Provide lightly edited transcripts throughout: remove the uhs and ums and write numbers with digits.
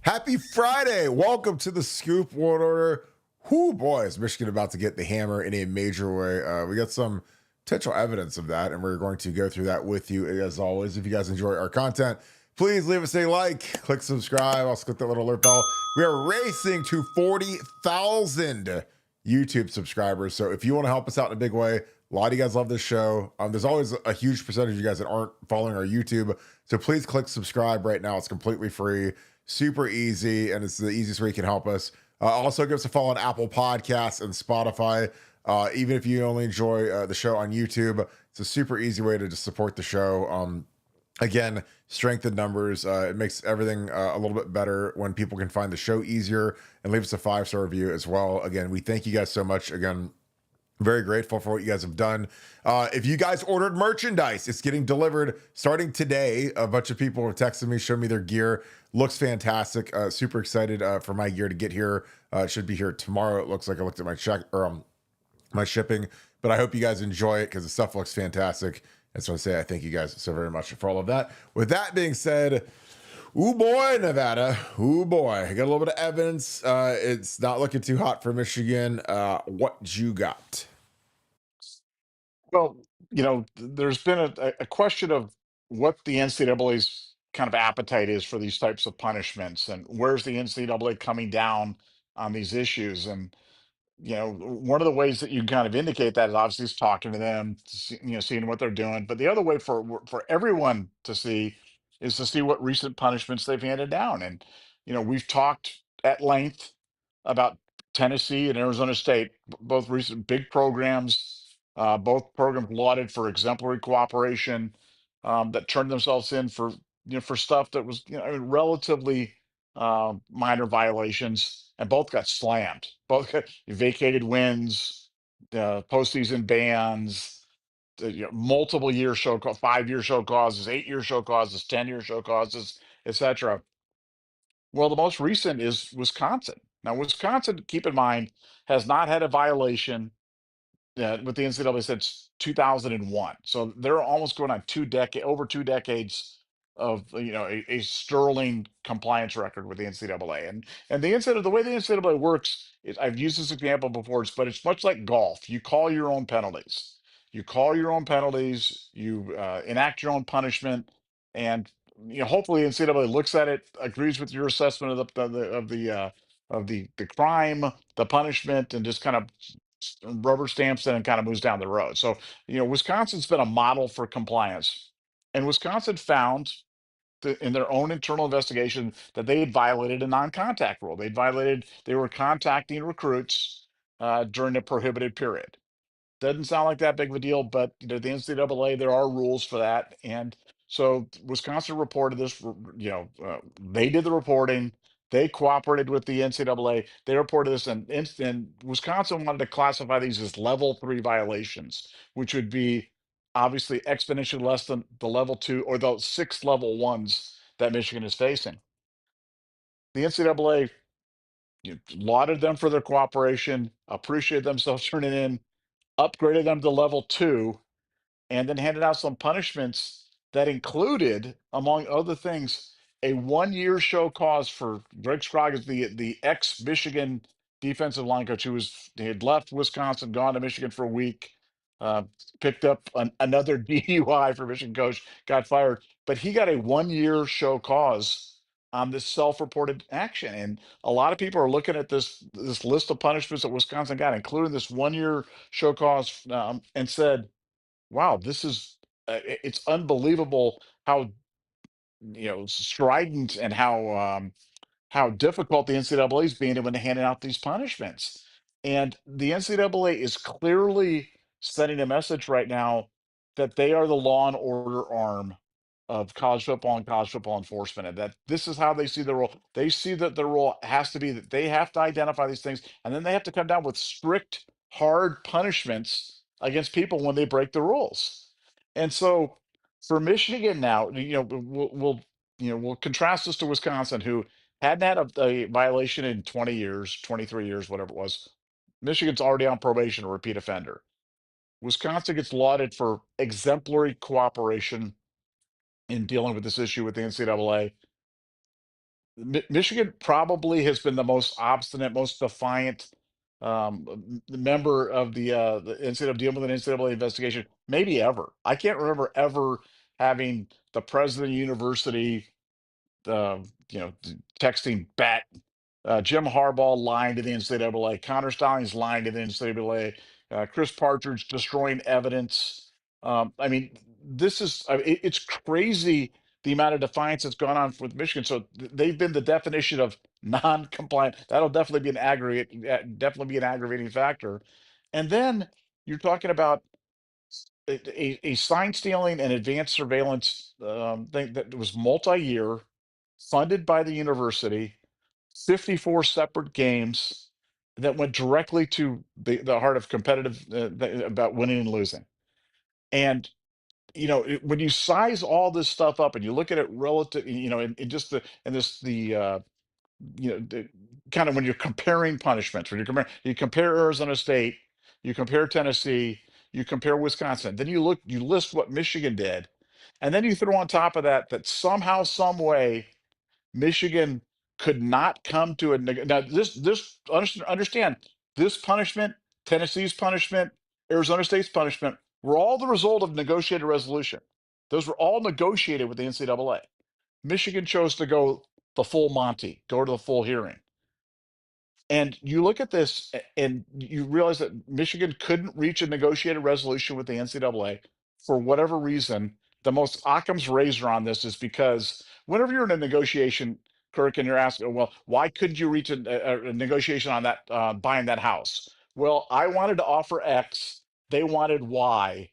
Happy Friday. Welcome to the Scoop World Order. Whoo, boy, is Michigan about to get the hammer in a major way. We got some potential evidence of that, and we're going to go through that with you as always. If you guys enjoy our content, please leave us a like, click subscribe, also click that little alert bell. We are racing to 40,000 YouTube subscribers. So if you want to help us out in a big way, a lot of you guys love this show. There's always a huge percentage of you guys that aren't following our YouTube. So please click subscribe right now. It's completely free, super easy, and it's the easiest way you can help us. Also, give us a follow on Apple Podcasts and Spotify. Even if you only enjoy the show on YouTube, it's a super easy way to just support the show. Again, strength in numbers. It makes everything a little bit better when people can find the show easier, and leave us a 5-star review as well. Again, we thank you guys so much. Again, very grateful for what you guys have done. If you guys ordered merchandise, it's getting delivered starting today. A bunch of people have texted me, showed me their gear. Looks fantastic. Super excited for my gear to get here. It should be here tomorrow. It looks like. I looked at my check or my shipping, but I hope you guys enjoy it because the stuff looks fantastic. And so I say I thank you guys so very much for all of that. With that being said, ooh boy, Nevada. Ooh boy, I got a little bit of evidence. It's not looking too hot for Michigan. What you got? Well, there's been a question of what the NCAA's kind of appetite is for these types of punishments, and where's the NCAA coming down on these issues. And one of the ways that you kind of indicate that is obviously is talking to them, seeing what they're doing. But the other way for everyone to see is to see what recent punishments they've handed down. And we've talked at length about Tennessee and Arizona State, both recent big programs, both programs lauded for exemplary cooperation, that turned themselves in for for stuff that was I mean, relatively minor violations, and both got slammed. Both got vacated wins, postseason bans, multiple year show, 5-year show causes, 8-year show causes, 10-year show causes, etc. Well, the most recent is Wisconsin. Now, Wisconsin, keep in mind, has not had a violation with the NCAA since 2001. So they're almost going on over 2 decades of a sterling compliance record with the NCAA. And the way the NCAA works is, I've used this example before, but it's much like golf. You call your own penalties. You call your own penalties. You enact your own punishment, and hopefully the NCAA looks at it, agrees with your assessment of the crime, the punishment, and just kind of rubber stamps it and kind of moves down the road. So, Wisconsin's been a model for compliance. And Wisconsin found in their own internal investigation that they had violated a non-contact rule. They were contacting recruits during a prohibited period. Doesn't sound like that big of a deal, but the NCAA, there are rules for that. And so Wisconsin reported this. They did the reporting. They cooperated with the NCAA. They reported this, and Wisconsin wanted to classify these as level 3 violations, which would be obviously exponentially less than the level 2 or the 6 level 1s that Michigan is facing. The NCAA lauded them for their cooperation, appreciated themselves turning in, upgraded them to level 2, and then handed out some punishments that included, among other things, a 1-year show cause for Greg Scroggs, the ex-Michigan defensive line coach he had left Wisconsin, gone to Michigan for a week, uh, picked up another DUI for Michigan coach, got fired, but he got a 1-year show cause on this self-reported action. And a lot of people are looking at this list of punishments that Wisconsin got, including this 1-year show cause, and said, wow, this is it's unbelievable how strident and how difficult the NCAA is being when handing out these punishments. And the NCAA is clearly sending a message right now that they are the law and order arm of college football and college football enforcement, and that this is how they see the role. They see that the role has to be that they have to identify these things, and then they have to come down with strict, hard punishments against people when they break the rules. And so for Michigan now, we'll contrast this to Wisconsin, who hadn't had a violation in 20 years, 23 years, whatever it was. Michigan's already on probation, a repeat offender. Wisconsin gets lauded for exemplary cooperation in dealing with this issue with the NCAA. Michigan probably has been the most obstinate, most defiant member of the NCAA dealing with an NCAA investigation, maybe ever. I can't remember ever having the president of the university, texting back. Jim Harbaugh lying to the NCAA, Connor Stallings lying to the NCAA, Chris Partridge destroying evidence. I mean, it's crazy the amount of defiance that's gone on with Michigan. So they've been the definition of non-compliant. That'll definitely be definitely be an aggravating factor. And then you're talking about a sign stealing and advanced surveillance thing that was multi-year, funded by the university, 54 separate games that went directly to the heart of competitive about winning and losing. And when you size all this stuff up and you look at it relative, in just the and this the kind of when you're comparing punishments, when you compare Arizona State, you compare Tennessee, you compare Wisconsin, then you list what Michigan did, and then you throw on top of that somehow, some way, Michigan could not come to now this understand this punishment, Tennessee's punishment, Arizona State's punishment were all the result of negotiated resolution. Those were all negotiated with the NCAA. Michigan chose to go the full Monty, go to the full hearing. And you look at this and you realize that Michigan couldn't reach a negotiated resolution with the NCAA for whatever reason. The most Occam's razor on this is because whenever you're in a negotiation, Kirk, and you're asking, well, why couldn't you reach a negotiation on that buying that house? Well, I wanted to offer X, they wanted Y,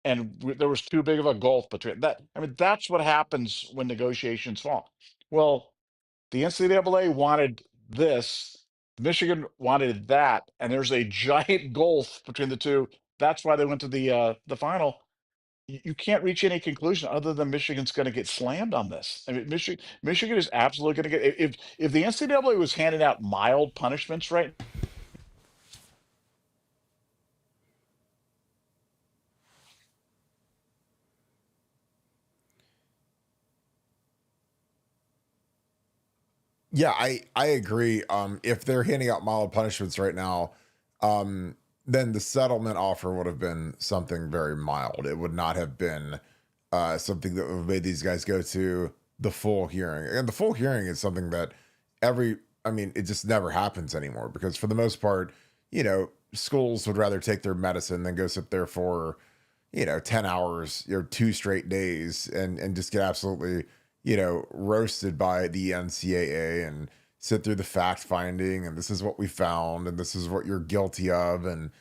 and there was too big of a gulf between that. I mean, that's what happens when negotiations fall. Well, the NCAA wanted this, Michigan wanted that, and there's a giant gulf between the two. That's why they went to the final. You can't reach any conclusion other than Michigan's going to get slammed on this. I mean, Michigan is absolutely going to get if the NCAA was handing out mild punishments right. Yeah, I agree. If they're handing out mild punishments right now, then the settlement offer would have been something very mild. It would not have been something that would have made these guys go to the full hearing. And the full hearing is something that it just never happens anymore because for the most part, schools would rather take their medicine than go sit there for 10 hours, 2 straight days and just get absolutely, roasted by the NCAA and sit through the fact finding. And this is what we found. And this is what you're guilty of. And,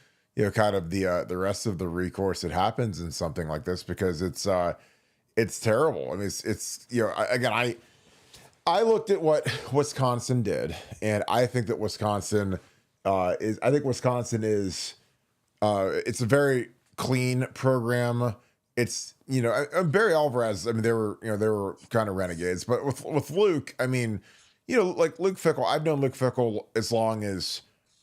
kind of the rest of the recourse that happens in something like this, because it's terrible. I mean, I looked at what Wisconsin did, and I think that Wisconsin is it's a very clean program. It's Barry Alvarez. I mean, they were kind of renegades, but with Luke, I mean, like Luke Fickell. I've known Luke Fickell as long as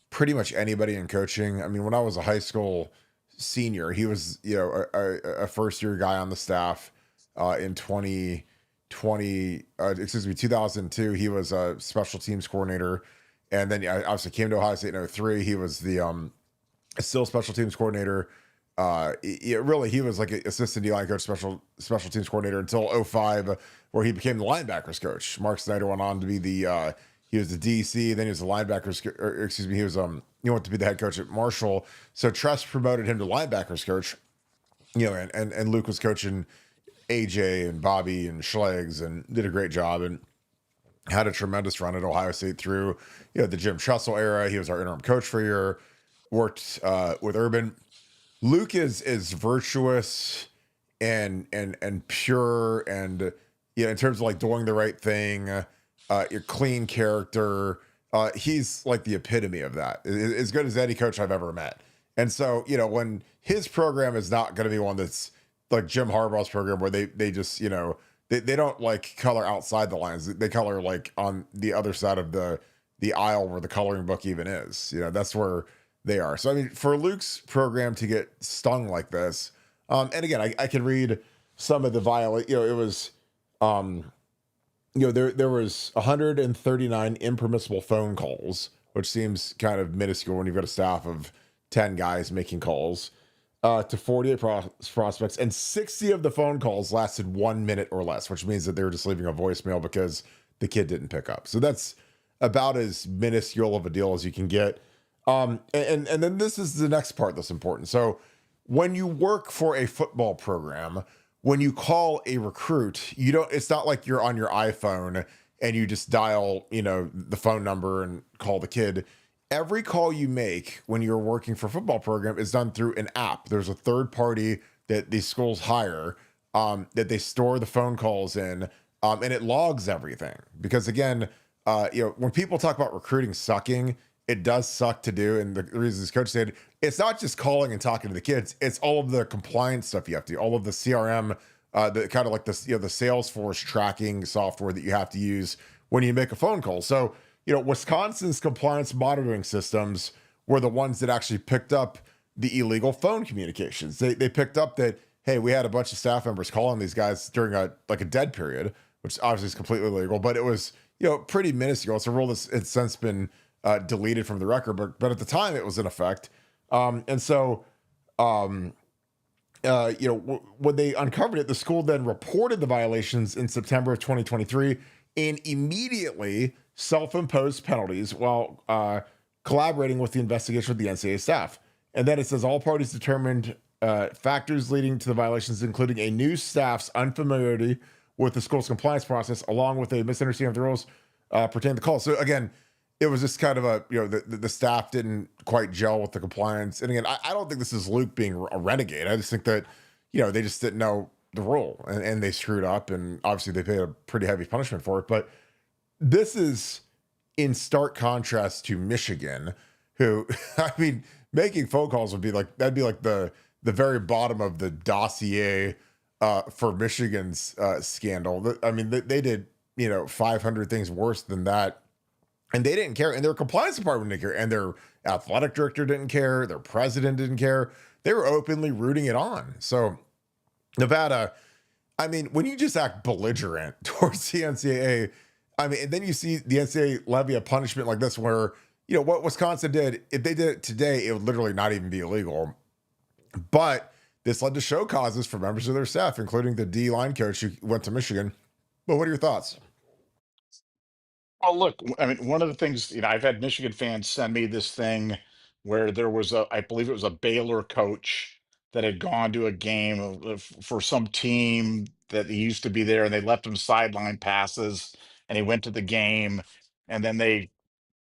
pretty much anybody in coaching. I mean, when I was a high school senior, he was a first year guy on the staff in 2002. He was a special teams coordinator, and then obviously came to Ohio State in 03. He was the still special teams coordinator. He was like an assistant D-line coach, special teams coordinator until 05, where he became the linebackers coach. Mark Snyder went on to be he was the DC, then he was the linebackers, he went to be the head coach at Marshall. So Trust promoted him to linebackers coach, and Luke was coaching AJ and Bobby and Schlegs and did a great job and had a tremendous run at Ohio State through, the Jim Tressel era. He was our interim coach for a year, worked with Urban. Luke is virtuous and pure, and in terms of like doing the right thing, your clean character. He's like the epitome of that. As good as any coach I've ever met. And so when his program is not going to be one that's like Jim Harbaugh's program, where they just they don't like color outside the lines. They color like on the other side of the aisle where the coloring book even is. That's where they are. So I mean, for Luke's program to get stung like this, and again, I can read some of the violate. It was there was 139 impermissible phone calls, which seems kind of minuscule when you've got a staff of 10 guys making calls, to 48 prospects, and 60 of the phone calls lasted 1 minute or less, which means that they were just leaving a voicemail because the kid didn't pick up. So that's about as minuscule of a deal as you can get. And then this is the next part that's important. So when you work for a football program, when you call a recruit, you don't, it's not like you're on your iPhone and you just dial, the phone number and call the kid. Every call you make when you're working for a football program is done through an app. There's a third party that these schools hire, that they store the phone calls in, and it logs everything. Because again, when people talk about recruiting sucking, it does suck to do. And the reason this coach said, it's not just calling and talking to the kids, it's all of the compliance stuff you have to do, all of the CRM, the kind of like the Salesforce tracking software that you have to use when you make a phone call. So, Wisconsin's compliance monitoring systems were the ones that actually picked up the illegal phone communications. They picked up that, hey, we had a bunch of staff members calling these guys during a dead period, which obviously is completely illegal, but it was, pretty minuscule. It's a rule that's since been deleted from the record, but at the time it was in effect. And so, when they uncovered it, the school then reported the violations in September of 2023 and immediately self-imposed penalties while collaborating with the investigation with the NCAA staff. And then it says all parties determined factors leading to the violations, including a new staff's unfamiliarity with the school's compliance process, along with a misunderstanding of the rules pertaining to the call. So again, it was just kind of the staff didn't quite gel with the compliance. And again, I don't think this is Luke being a renegade. I just think that, they just didn't know the rule and they screwed up, and obviously they paid a pretty heavy punishment for it. But this is in stark contrast to Michigan, who, I mean, making phone calls that'd be like the very bottom of the dossier for Michigan's scandal. I mean, they did, 500 things worse than that. And they didn't care. And their compliance department didn't care. And their athletic director didn't care. Their president didn't care. They were openly rooting it on. So Nevada, I mean, when you just act belligerent towards the NCAA, I mean, and then you see the NCAA levy a punishment like this where, what Wisconsin did, if they did it today, it would literally not even be illegal. But this led to show causes for members of their staff, including the D line coach who went to Michigan. But what are your thoughts? Well, look, I mean, one of the things, I've had Michigan fans send me this thing where there was I believe it was a Baylor coach that had gone to a game for some team that he used to be there, and they left him sideline passes, and he went to the game, and then they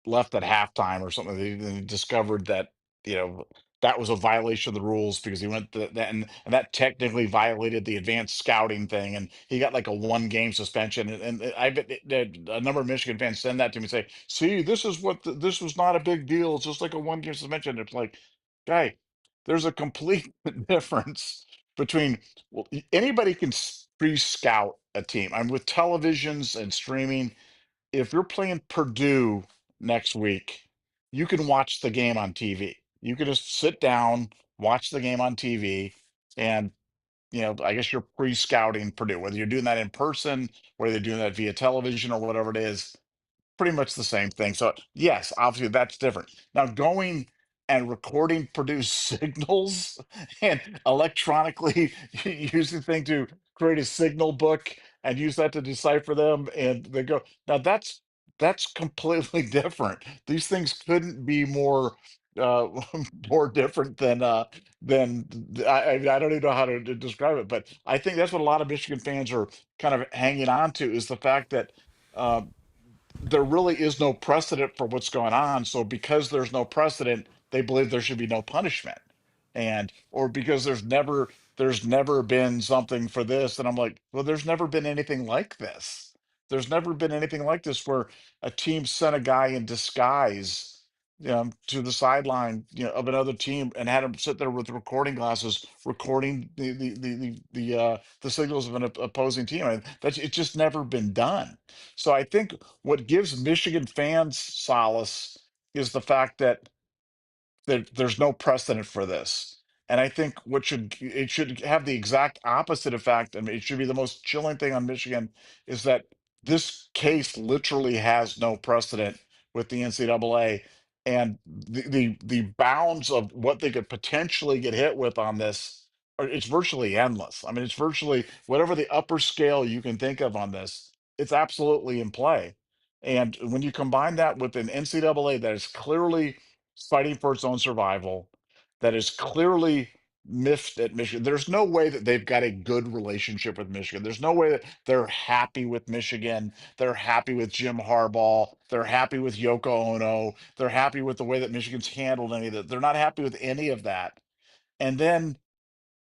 left at halftime or something. They discovered that you know that was a violation of the rules because he went to that, and that technically violated the advanced scouting thing, and he got like a 1 game suspension. And a number of Michigan fans send that to me and say, "See, this is this was not a big deal. It's just like a 1 game suspension." It's like, guy, there's a complete difference between anybody can pre-scout a team. I'm with televisions and streaming. If you're playing Purdue next week, you can watch the game on TV. You can just sit down, watch the game on TV, and I guess you're pre-scouting Purdue. Whether you're doing that in person, whether you're doing that via television or whatever it is, pretty much the same thing. So yes, obviously that's different. Now going and recording produce signals and electronically using thing to create a signal book and use that to decipher them, and they go, now that's completely different. These things couldn't be more uh more different than I don't even know how to describe it, but I think that's what a lot of Michigan fans are kind of hanging on to, is the fact that uh, there really is no precedent for what's going on. So because there's no precedent, they believe there should be no punishment. And or because there's never been something for this. And I'm like, well, there's never been anything like this. There's never been anything like this where a team sent a guy in disguise to the sideline, of another team, and had him sit there with recording glasses, recording the signals of an opposing team. And that's it's just never been done. So I think what gives Michigan fans solace is the fact that there's no precedent for this. And I think it should have the exact opposite effect. I mean, it should be the most chilling thing on Michigan is that this case literally has no precedent with the NCAA, and the bounds of what they could potentially get hit with on this it's virtually endless. I mean, it's virtually whatever the upper scale you can think of on this, it's absolutely in play. And when you combine that with an NCAA that is clearly fighting for its own survival, that is clearly miffed at Michigan. There's no way that they've got a good relationship with Michigan. There's no way that they're happy with Michigan. They're happy with Jim Harbaugh. They're happy with Yoko Ono. They're happy with the way that Michigan's handled any of that. They're not happy with any of that. And then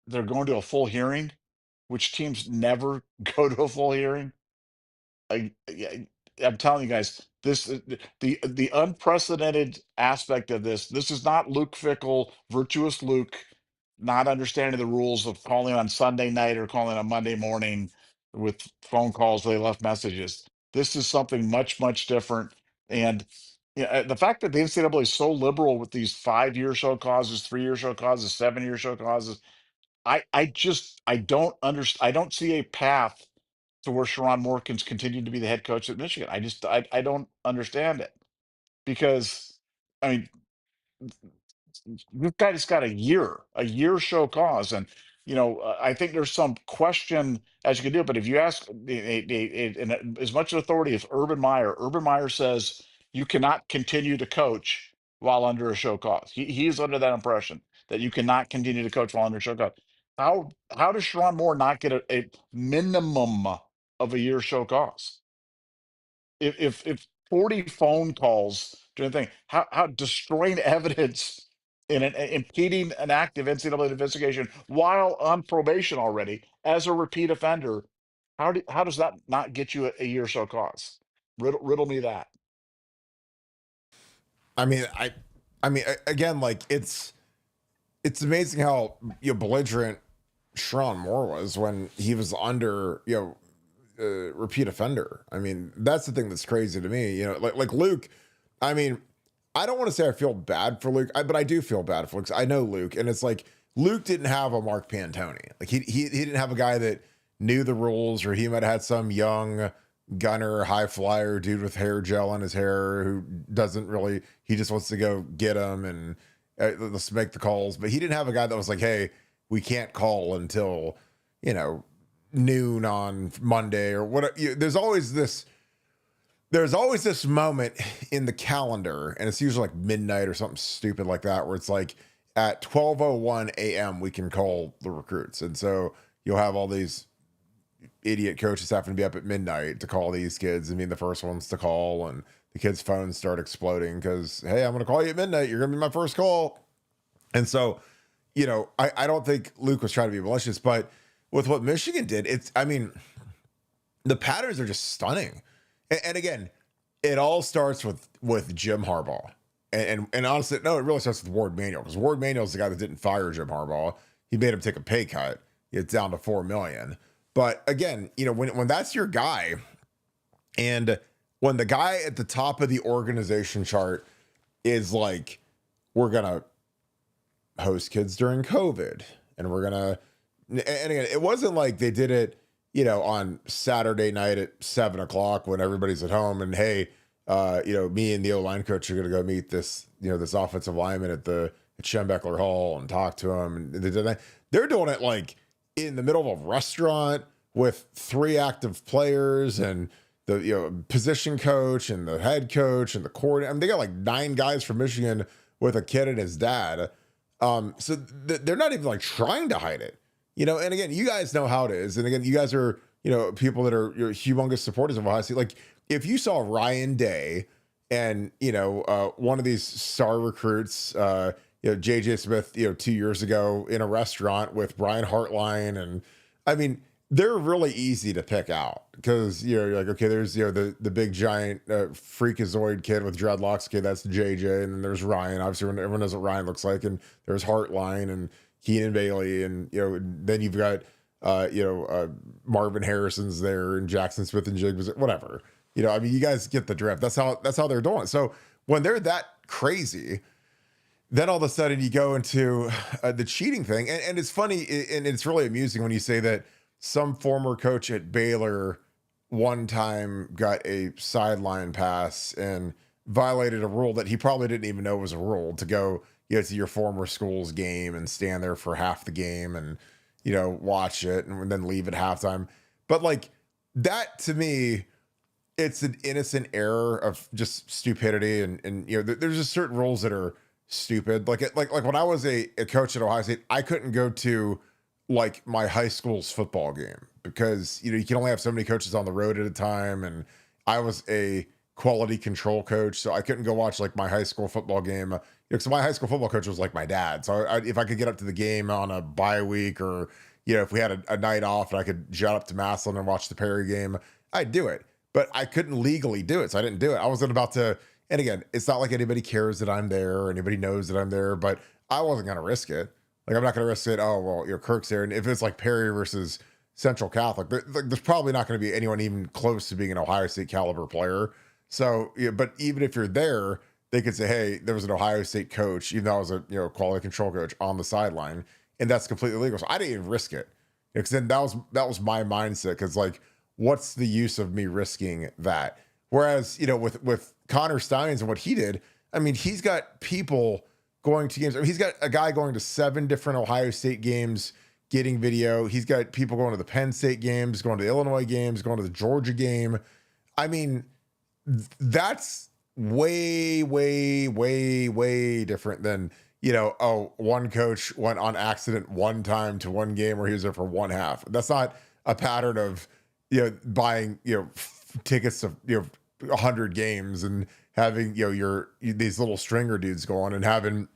they're going to a full hearing, which teams never go to a full hearing. Yeah, I'm telling you guys, the unprecedented aspect of this. This is not Luke Fickle, virtuous Luke, not understanding the rules of calling on Sunday night or calling on Monday morning with phone calls. They left messages. This is something much different. And the fact that the NCAA is so liberal with these 5-year show causes, 3-year show causes, 7-year show causes, I don't understand. I don't see a path to where Sharon Moore can continue to be the head coach at Michigan. I don't understand it because I mean this guy just got a year show cause, and I think there's some question as you can do it. But if you ask as much authority as Urban Meyer says you cannot continue to coach while under a show cause. He's under that impression that you cannot continue to coach while under a show cause. How does Sharon Moore not get a minimum of a year show cause? If 40 phone calls during the thing, how destroying evidence in impeding an active NCAA investigation while on probation already as a repeat offender, how does that not get you a year show cause? Riddle me that. I mean, again, like it's amazing how belligerent Sharon Moore was when he was under repeat offender. I mean, that's the thing that's crazy to me. Like Luke. I mean, I don't want to say I feel bad for Luke, but I do feel bad for Luke. I know Luke, and it's like Luke didn't have a Mark Pantoni. Like he didn't have a guy that knew the rules, or he might have had some young gunner, high flyer dude with hair gel in his hair who doesn't really. He just wants to go get him and let's make the calls. But he didn't have a guy that was like, hey, we can't call until noon on Monday or what. There's always this moment in the calendar, and it's usually like midnight or something stupid like that, where it's like at 12:01 a.m. we can call the recruits. And so you'll have all these idiot coaches having to be up at midnight to call these kids and being the first ones to call, and the kids' phones start exploding because, hey, I'm going to call you at midnight. You're going to be my first call. And so, I don't think Luke was trying to be malicious, but with what Michigan did, the patterns are just stunning. And again, it all starts with Jim Harbaugh. And honestly, no, it really starts with Ward Manuel, because Ward Manuel is the guy that didn't fire Jim Harbaugh. He made him take a pay cut. It's down to $4 million. But again, when that's your guy, and when the guy at the top of the organization chart is like, we're gonna host kids during COVID, and and again, it wasn't like they did it, on Saturday night at 7:00 when everybody's at home, and hey, me and the O-line coach are gonna go meet this, this offensive lineman at Schembeckler Hall and talk to him, and they're doing it like in the middle of a restaurant with 3 active players and the position coach and the head coach and the coordinator. I mean, they got like 9 guys from Michigan with a kid and his dad. So they're not even like trying to hide it, and again, you guys know how it is. And again, you guys are, people that are humongous supporters of Ohio State. Like if you saw Ryan Day and, one of these star recruits, JJ Smith, 2 years ago in a restaurant with Brian Hartline. And I mean, they're really easy to pick out because, you're like, okay, there's, the big giant freakazoid kid with dreadlocks. Okay, that's JJ. And then there's Ryan. Obviously, everyone knows what Ryan looks like. And there's Hartline and Keenan Bailey. And, then you've got, Marvin Harrison's there and Jackson Smith and Jig, whatever. You guys get the drift. That's how they're doing. So when they're that crazy, then all of a sudden you go into the cheating thing. And it's funny, and it's really amusing when you say that some former coach at Baylor one time got a sideline pass and violated a rule that he probably didn't even know was a rule to go, to your former school's game and stand there for half the game and, watch it and then leave at halftime. But like that to me, it's an innocent error of just stupidity. And there's just certain rules that are stupid. Like when I was a coach at Ohio State, I couldn't go to like my high school's football game because you can only have so many coaches on the road at a time, and I was a quality control coach, so I couldn't go watch like my high school football game because my high school football coach was like my dad. So if I could get up to the game on a bye week, or if we had a night off and I could jet up to Massillon and watch the Perry game, I'd do it. But I couldn't legally do it, so I didn't do it. I wasn't about to. And again, it's not like anybody cares that I'm there or anybody knows that I'm there, but I wasn't going to risk it. Like, I'm not going to risk it. Oh, well, Kirk's there. And if it's like Perry versus Central Catholic, there's probably not going to be anyone even close to being an Ohio State caliber player. So, but even if you're there, they could say, hey, there was an Ohio State coach, even though I was a quality control coach on the sideline, and that's completely legal. So I didn't even risk it. Because then that was my mindset. Because like, what's the use of me risking that? Whereas, with Connor Steins and what he did, I mean, he's got people going to games. I mean, he's got a guy going to 7 different Ohio State games, getting video. He's got people going to the Penn State games, going to the Illinois games, going to the Georgia game. I mean, that's way, way, way, way different than, one coach went on accident one time to one game where he was there for one half. That's not a pattern of, buying, tickets to, 100 games and having, these little stringer dudes go on and having,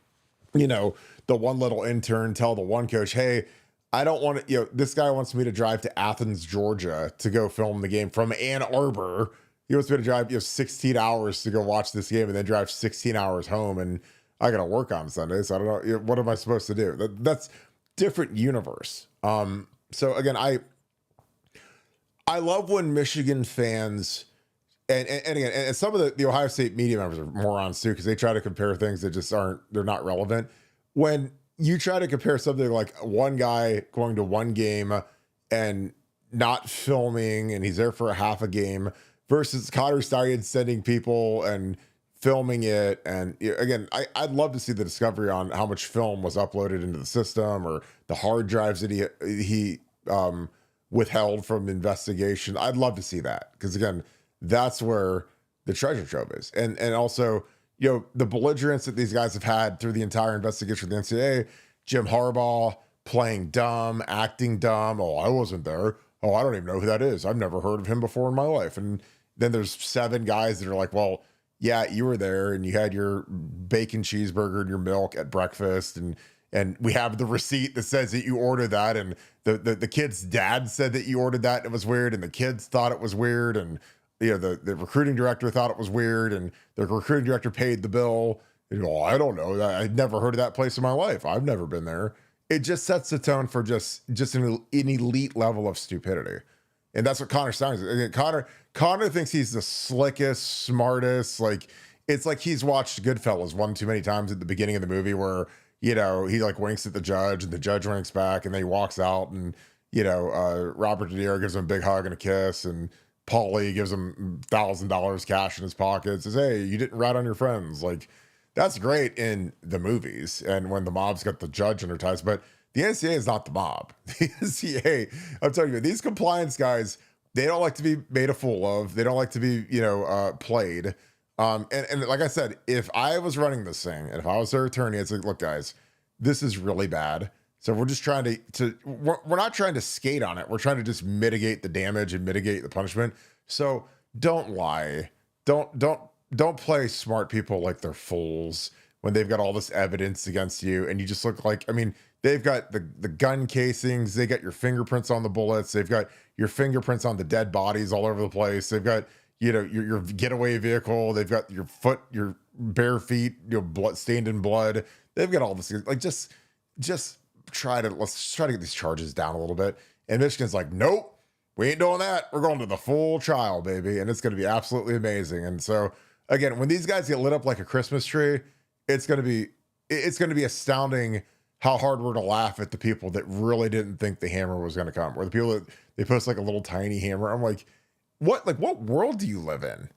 the one little intern tell the one coach, hey, I don't want to, this guy wants me to drive to Athens, Georgia to go film the game from Ann Arbor. He wants me to drive, 16 hours to go watch this game and then drive 16 hours home. And I got to work on Sunday. So I don't know. What am I supposed to do? That's different universe. So again, I love when Michigan fans, and again, and some of the Ohio State media members are morons too, because they try to compare things that just they're not relevant. When you try to compare something like one guy going to one game and not filming, and he's there for a half a game, versus Connor Stein sending people and filming it. And again, I'd love to see the discovery on how much film was uploaded into the system or the hard drives that he withheld from investigation. I'd love to see that, because again, that's where the treasure trove is. And also, the belligerence that these guys have had through the entire investigation of the NCAA, Jim Harbaugh playing dumb, acting dumb. Oh, I wasn't there. Oh, I don't even know who that is. I've never heard of him before in my life. And then there's 7 guys that are like, well, yeah, you were there and you had your bacon cheeseburger and your milk at breakfast. And we have the receipt that says that you ordered that. And the kid's dad said that you ordered that and it was weird. And the kids thought it was weird. And the recruiting director thought it was weird, and the recruiting director paid the bill. I don't know. I'd never heard of that place in my life. I've never been there. It just sets the tone for just an elite level of stupidity. And that's what Connor Stein is. Again, Connor thinks he's the slickest, smartest. Like, it's like he's watched Goodfellas one too many times at the beginning of the movie where, he like winks at the judge and the judge winks back and then he walks out and, Robert De Niro gives him a big hug and a kiss, and Paulie gives him $1,000 cash in his pocket, says, hey, you didn't rat on your friends. Like, that's great in the movies and when the mob's got the judge in their ties, but the NCAA is not the mob. The NCAA, I'm telling you, these compliance guys, they don't like to be made a fool of. They don't like to be, played. And like I said, if I was running this thing and if I was their attorney, it's like, look, guys, this is really bad. So we're just trying we're not trying to skate on it. We're trying to just mitigate the damage and mitigate the punishment. So don't lie. Don't play smart people like they're fools when they've got all this evidence against you. And you just look like, I mean, they've got the gun casings. They got your fingerprints on the bullets. They've got your fingerprints on the dead bodies all over the place. They've got, your getaway vehicle. They've got your bare feet, blood stained in blood. They've got all this, like, let's try to get these charges down a little bit. And Michigan's like, nope, we ain't doing that. We're going to the full trial, baby. And it's going to be absolutely amazing. And so again, when these guys get lit up like a Christmas tree, it's going to be astounding how hard we're to laugh at the people that really didn't think the hammer was going to come, or the people that they post like a little tiny hammer. I'm like, what world do you live in?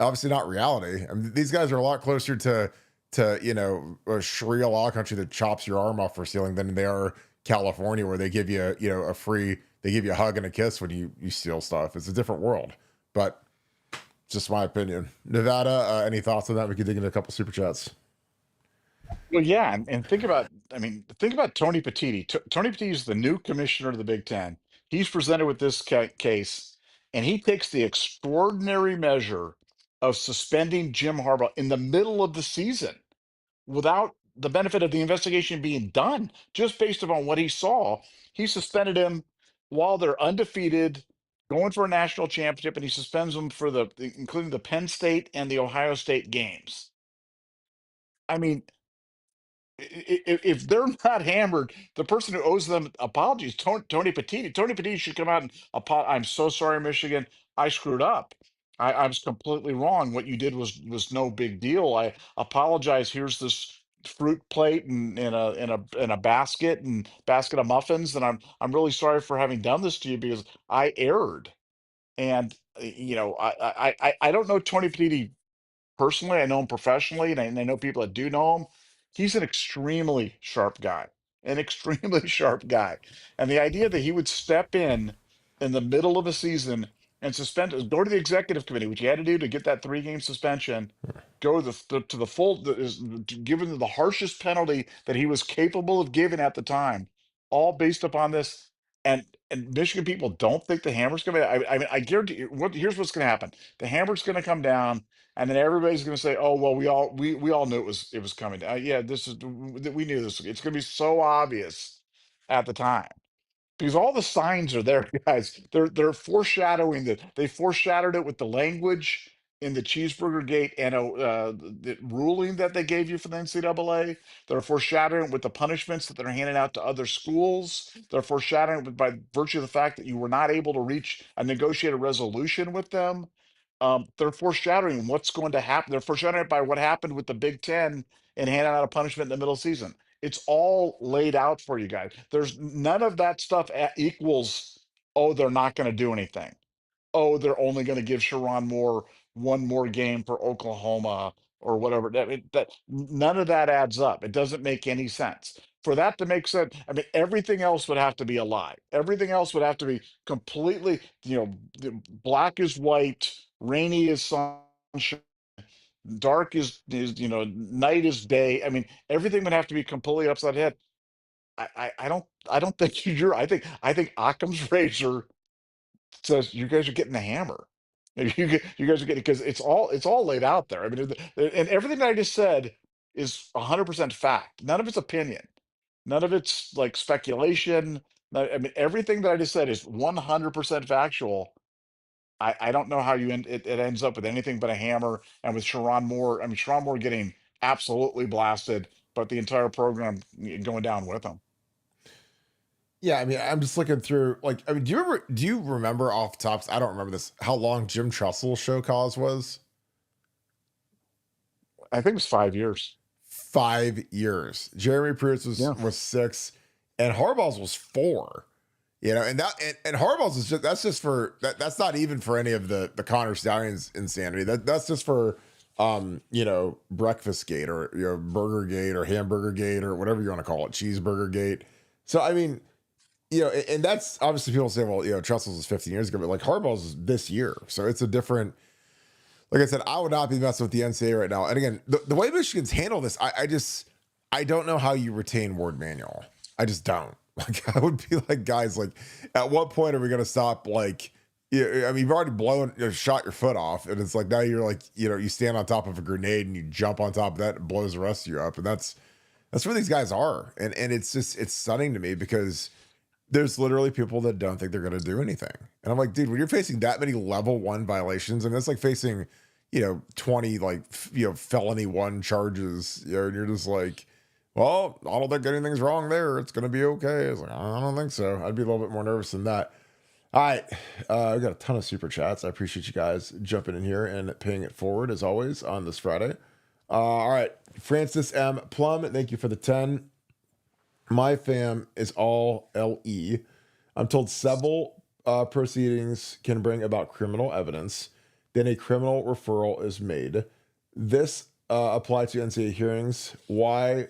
Obviously not reality. I mean, these guys are a lot closer to a Sharia law country that chops your arm off for stealing than they are California, where they give you they give you a hug and a kiss when you steal stuff. It's a different world, but just my opinion. Nevada, any thoughts on that? We could dig into a couple super chats. Well, yeah, and think about, I mean, think about Tony Petitti. Tony Petitti is the new commissioner of the Big Ten. He's presented with this case, and he takes the extraordinary measure of suspending Jim Harbaugh in the middle of the season without the benefit of the investigation being done, just based upon what he saw. He suspended him while they're undefeated, going for a national championship, and he suspends them for including the Penn State and the Ohio State games. I mean, if they're not hammered, the person who owes them apologies, Tony Petitti. Tony Petitti should come out and I'm so sorry, Michigan. I screwed up. I was completely wrong. What you did was no big deal. I apologize. Here's this fruit plate and in a basket of muffins, and I'm really sorry for having done this to you because I erred. And I don't know Tony Petitti personally. I know him professionally, and I know people that do know him. He's an extremely sharp guy, an extremely sharp guy. And the idea that he would step in the middle of a season and go to the executive committee, which he had to do to get that 3-game suspension, go to the full, given the harshest penalty that he was capable of giving at the time, all based upon this. And Michigan people don't think the hammer's going to. I mean, I guarantee you. Here's what's going to happen: the hammer's going to come down, and then everybody's going to say, "Oh, well, we all knew it was coming." Yeah, we knew this. It's going to be so obvious at the time because all the signs are there, guys. They're foreshadowing that. They foreshadowed it with the language in the cheeseburger gate and the ruling that they gave you for the NCAA. They're foreshadowing it with the punishments that they're handing out to other schools. They're foreshadowing it by virtue of the fact that you were not able to reach a negotiated resolution with them. They're foreshadowing what's going to happen. They're foreshadowing it by what happened with the Big Ten and handing out a punishment in the middle of the season. It's all laid out for you guys. There's none of that stuff equals, oh, they're not going to do anything. Oh, they're only going to give Sharon Moore one more game for Oklahoma or whatever. That none of that adds up. It doesn't make any sense. For that to make sense, I mean, everything else would have to be a lie. Everything else would have to be completely, black is white, rainy is sunshine, dark is night is day. I mean, everything would have to be completely upside head. I don't think I think Occam's razor says you guys are getting the hammer. You guys are getting, because it's all laid out there. I mean, and everything that I just said is 100% fact. None of it's opinion. None of it's like speculation. I mean, everything that I just said is 100% factual. I don't know how it ends up with anything but a hammer, and with Sharon Moore. I mean, Sharon Moore getting absolutely blasted, but the entire program going down with him. Yeah, I mean, I'm just looking through. Like, I mean, do you remember off the tops? I don't remember this. How long Jim Tressel's show cause was? I think it was 5 years. 5 years. Jeremy Pruitt's Yeah. was 6, and Harbaugh's was 4. And Harbaugh's is that's just for that's not even for any of the Connor Stallions insanity. That's just for breakfast gate or burger gate or hamburger gate or whatever you want to call it, cheeseburger gate. So I mean, and that's obviously people say, well, Trestle's was 15 years ago, but like Harbaugh's is this year, so it's a different. Like I said, I would not be messing with the NCAA right now. And again, the way Michigan's handled this, I don't know how you retain Ward Manuel. I just don't. Like, I would be like, guys, like, at what point are we going to stop? Like, I mean, you've already shot your foot off, and it's like now you're like, you stand on top of a grenade and you jump on top of that and blows the rest of you up, and that's where these guys are, and it's stunning to me because there's literally people that don't think they're going to do anything, and I'm like, dude, when you're facing that many level 1 violations, I mean, that's like facing 20 felony 1 charges, and you're just like, well, I don't think anything's wrong there. It's going to be okay. It's like, I don't think so. I'd be a little bit more nervous than that. All right. We got a ton of super chats. I appreciate you guys jumping in here and paying it forward as always on this Friday. All right. Francis M. Plum, thank you for the 10. My fam is all LE. I'm told proceedings can bring about criminal evidence, then a criminal referral is made. This applies to NCAA hearings. Why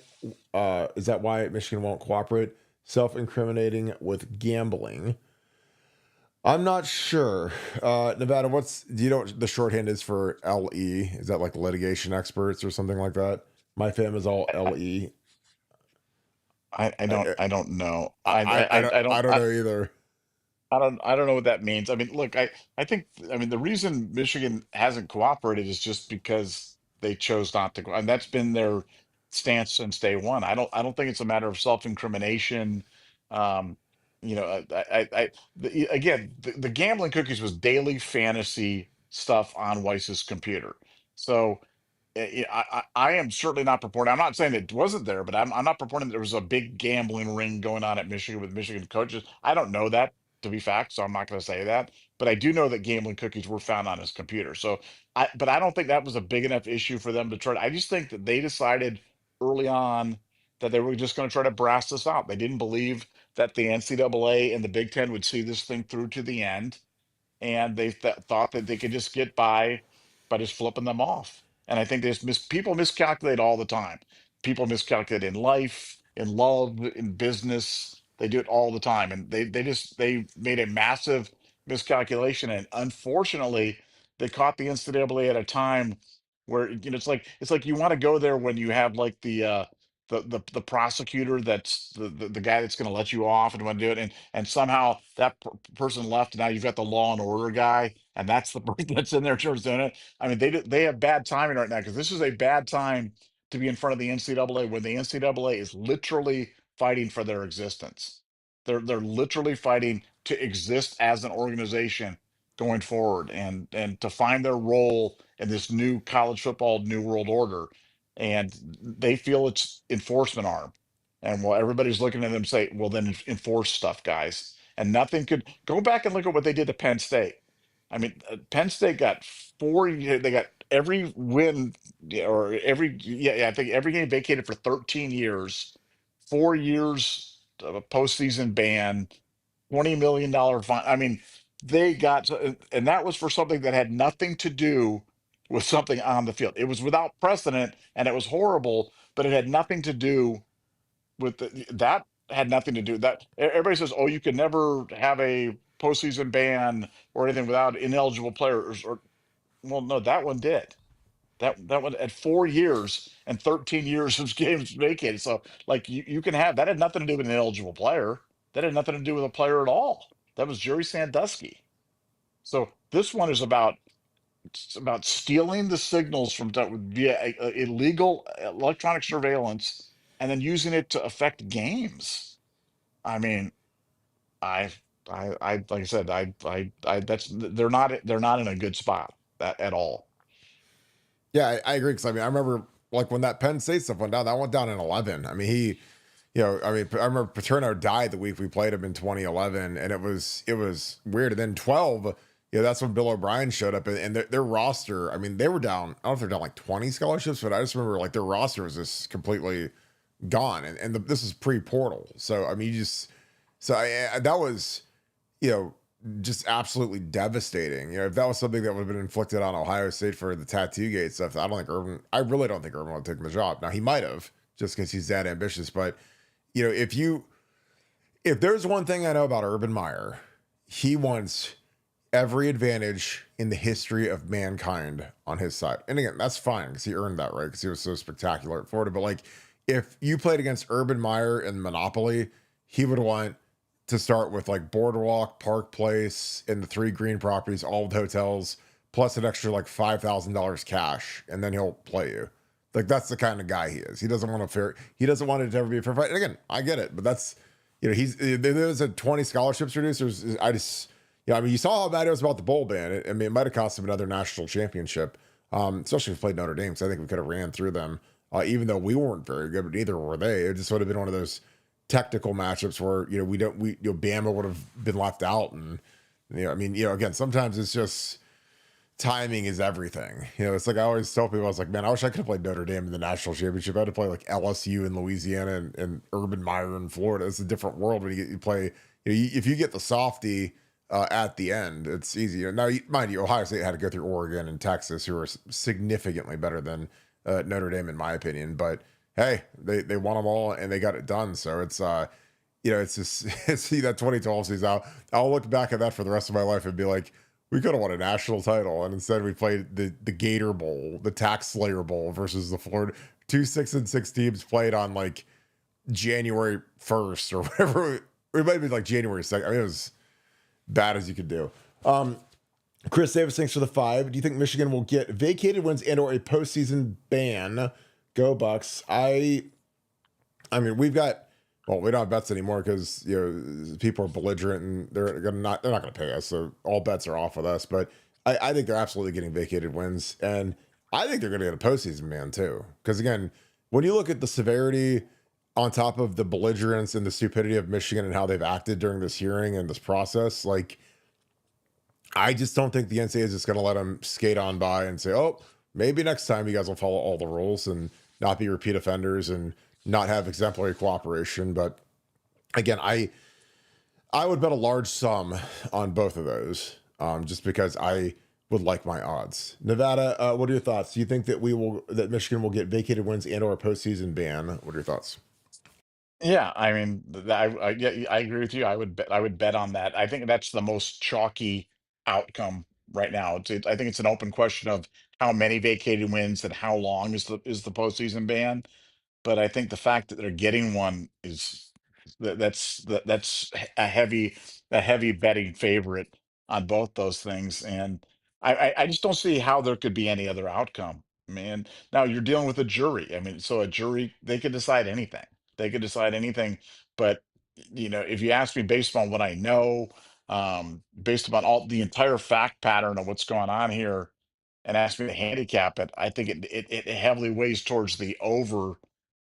is that? Why Michigan won't cooperate? Self-incriminating with gambling. I'm not sure. Nevada, do you know what the shorthand is for LE? Is that like litigation experts or something like that? My fam is all LE. I don't know. I don't know either. I don't know what that means. I mean, look, I think I mean the reason Michigan hasn't cooperated is just because they chose not to, and that's been their stance since day one. I don't think it's a matter of self-incrimination. Um, again, the gambling cookies was daily fantasy stuff on Weiss's computer. So I am certainly not purporting. I'm not saying it wasn't there, but I'm not purporting that there was a big gambling ring going on at Michigan with Michigan coaches. I don't know that to be fact, so I'm not going to say that. But I do know that gambling cookies were found on his computer. But I don't think that was a big enough issue for them to try. I just think that they decided early on that they were just going to try to brass this out. They didn't believe that the NCAA and the Big Ten would see this thing through to the end, and they thought that they could just get by just flipping them off. And I think people miscalculate all the time. People miscalculate in life, in love, in business. They do it all the time, and they made a massive miscalculation. And unfortunately, they caught the NCAA at a time where it's like you want to go there when you have like the prosecutor that's the guy that's going to let you off and want to do it, and somehow that person left, and now you've got the law and order guy, and that's the person that's in there doing it. I mean, they have bad timing right now, because this is a bad time to be in front of the NCAA when the NCAA is literally fighting for their existence. They're literally fighting to exist as an organization going forward, and to find their role in this new college football new world order, and they feel it's enforcement arm. And while everybody's looking at them say, well, then enforce stuff, guys. And nothing could go back and look at what they did to Penn State. I mean, Penn State got they got every win, yeah, or I think every game vacated for 13 years, 4 years of a postseason ban, $20 million fine. I mean, and that was for something that had nothing to do with something on the field. It was without precedent, and it was horrible, but it had nothing to do with that. Had nothing to do that. Everybody says, "Oh, you can never have a postseason ban or anything without ineligible players." Or well, no, that one did. That one at 4 years and 13 years of games vacated. So like you can have that, had nothing to do with an ineligible player. That had nothing to do with a player at all. That was Jerry Sandusky. So this one is about stealing the signals from via illegal electronic surveillance, and then using it to affect games. I mean, I, like I said, that's they're not in a good spot at all. Yeah, I agree. Because I mean, I remember like when that Penn State stuff went down, that went down in 11. I mean, I remember Paterno died the week we played him in 2011, and it was weird. And then 12, that's when Bill O'Brien showed up, and their roster. I mean, they were down. I don't know if they're down like 20 scholarships, but I just remember like their roster was just completely gone, and this is pre-portal. So I mean, that was you know just absolutely devastating. If that was something that would have been inflicted on Ohio State for the tattoo gate stuff, I really don't think Urban would have taken the job. Now he might have, just because he's that ambitious, but if there's one thing I know about Urban Meyer, he wants every advantage in the history of mankind on his side. And again, that's fine because he earned that, right? Because he was so spectacular at Florida. But like, if you played against Urban Meyer in Monopoly, he would want to start with like Boardwalk, Park Place, and the 3 green properties, all with hotels, plus an extra like $5,000 cash, and then he'll play you. Like that's the kind of guy he is. He doesn't want he doesn't want it to ever be a fair fight. And again, I get it, but that's there's a 20 scholarships reduced. I mean, you saw how bad it was about the bowl ban. I mean, it might have cost him another national championship, especially if he played Notre Dame. So I think we could have ran through them, even though we weren't very good, but neither were they. It just would have been one of those technical matchups where Bama would have been left out, and again, sometimes it's just timing is everything. It's like I always tell people, I was like, man, I wish I could have played Notre Dame in the national championship. I had to play like LSU in Louisiana and Urban Meyer in Florida. It's a different world when you play. If you get the softy at the end. It's easy. Now, mind you, Ohio State had to go through Oregon and Texas, who are significantly better than Notre Dame, in my opinion. But hey, they won them all and they got it done. So it's it's just see that 2012 season. I'll look back at that for the rest of my life and be like, we could have won a national title, and instead we played the Gator Bowl, the Tax Slayer Bowl versus the Florida. 2 6-6 teams played on like January 1st or whatever. It might be like January 2nd. I mean, it was bad as you could do. Chris Davis, thanks for the 5. Do you think Michigan will get vacated wins and or a postseason ban? Go Bucks. I mean, we don't have bets anymore because people are belligerent and they're not going to pay us, so all bets are off with us. But I think they're absolutely getting vacated wins, and I think they're going to get a postseason ban too. Because again, when you look at the severity on top of the belligerence and the stupidity of Michigan and how they've acted during this hearing and this process, like, I just don't think the NCAA is just going to let them skate on by and say, oh, maybe next time you guys will follow all the rules and not be repeat offenders and not have exemplary cooperation. But again, I would bet a large sum on both of those, just because I would like my odds. Nevada, what are your thoughts? Do you think that Michigan will get vacated wins and or a postseason ban? What are your thoughts? Yeah, I mean, yeah, I agree with you. I would bet on that. I think that's the most chalky outcome right now. I think it's an open question of how many vacated wins and how long is the postseason ban. But I think the fact that they're getting one is that's a heavy betting favorite on both those things, and I just don't see how there could be any other outcome. Man, now you're dealing with a jury. I mean, so a jury, they could decide anything. They could decide anything, but if you ask me based on what I know, based upon all the entire fact pattern of what's going on here, and ask me to handicap it, I think it heavily weighs towards the over,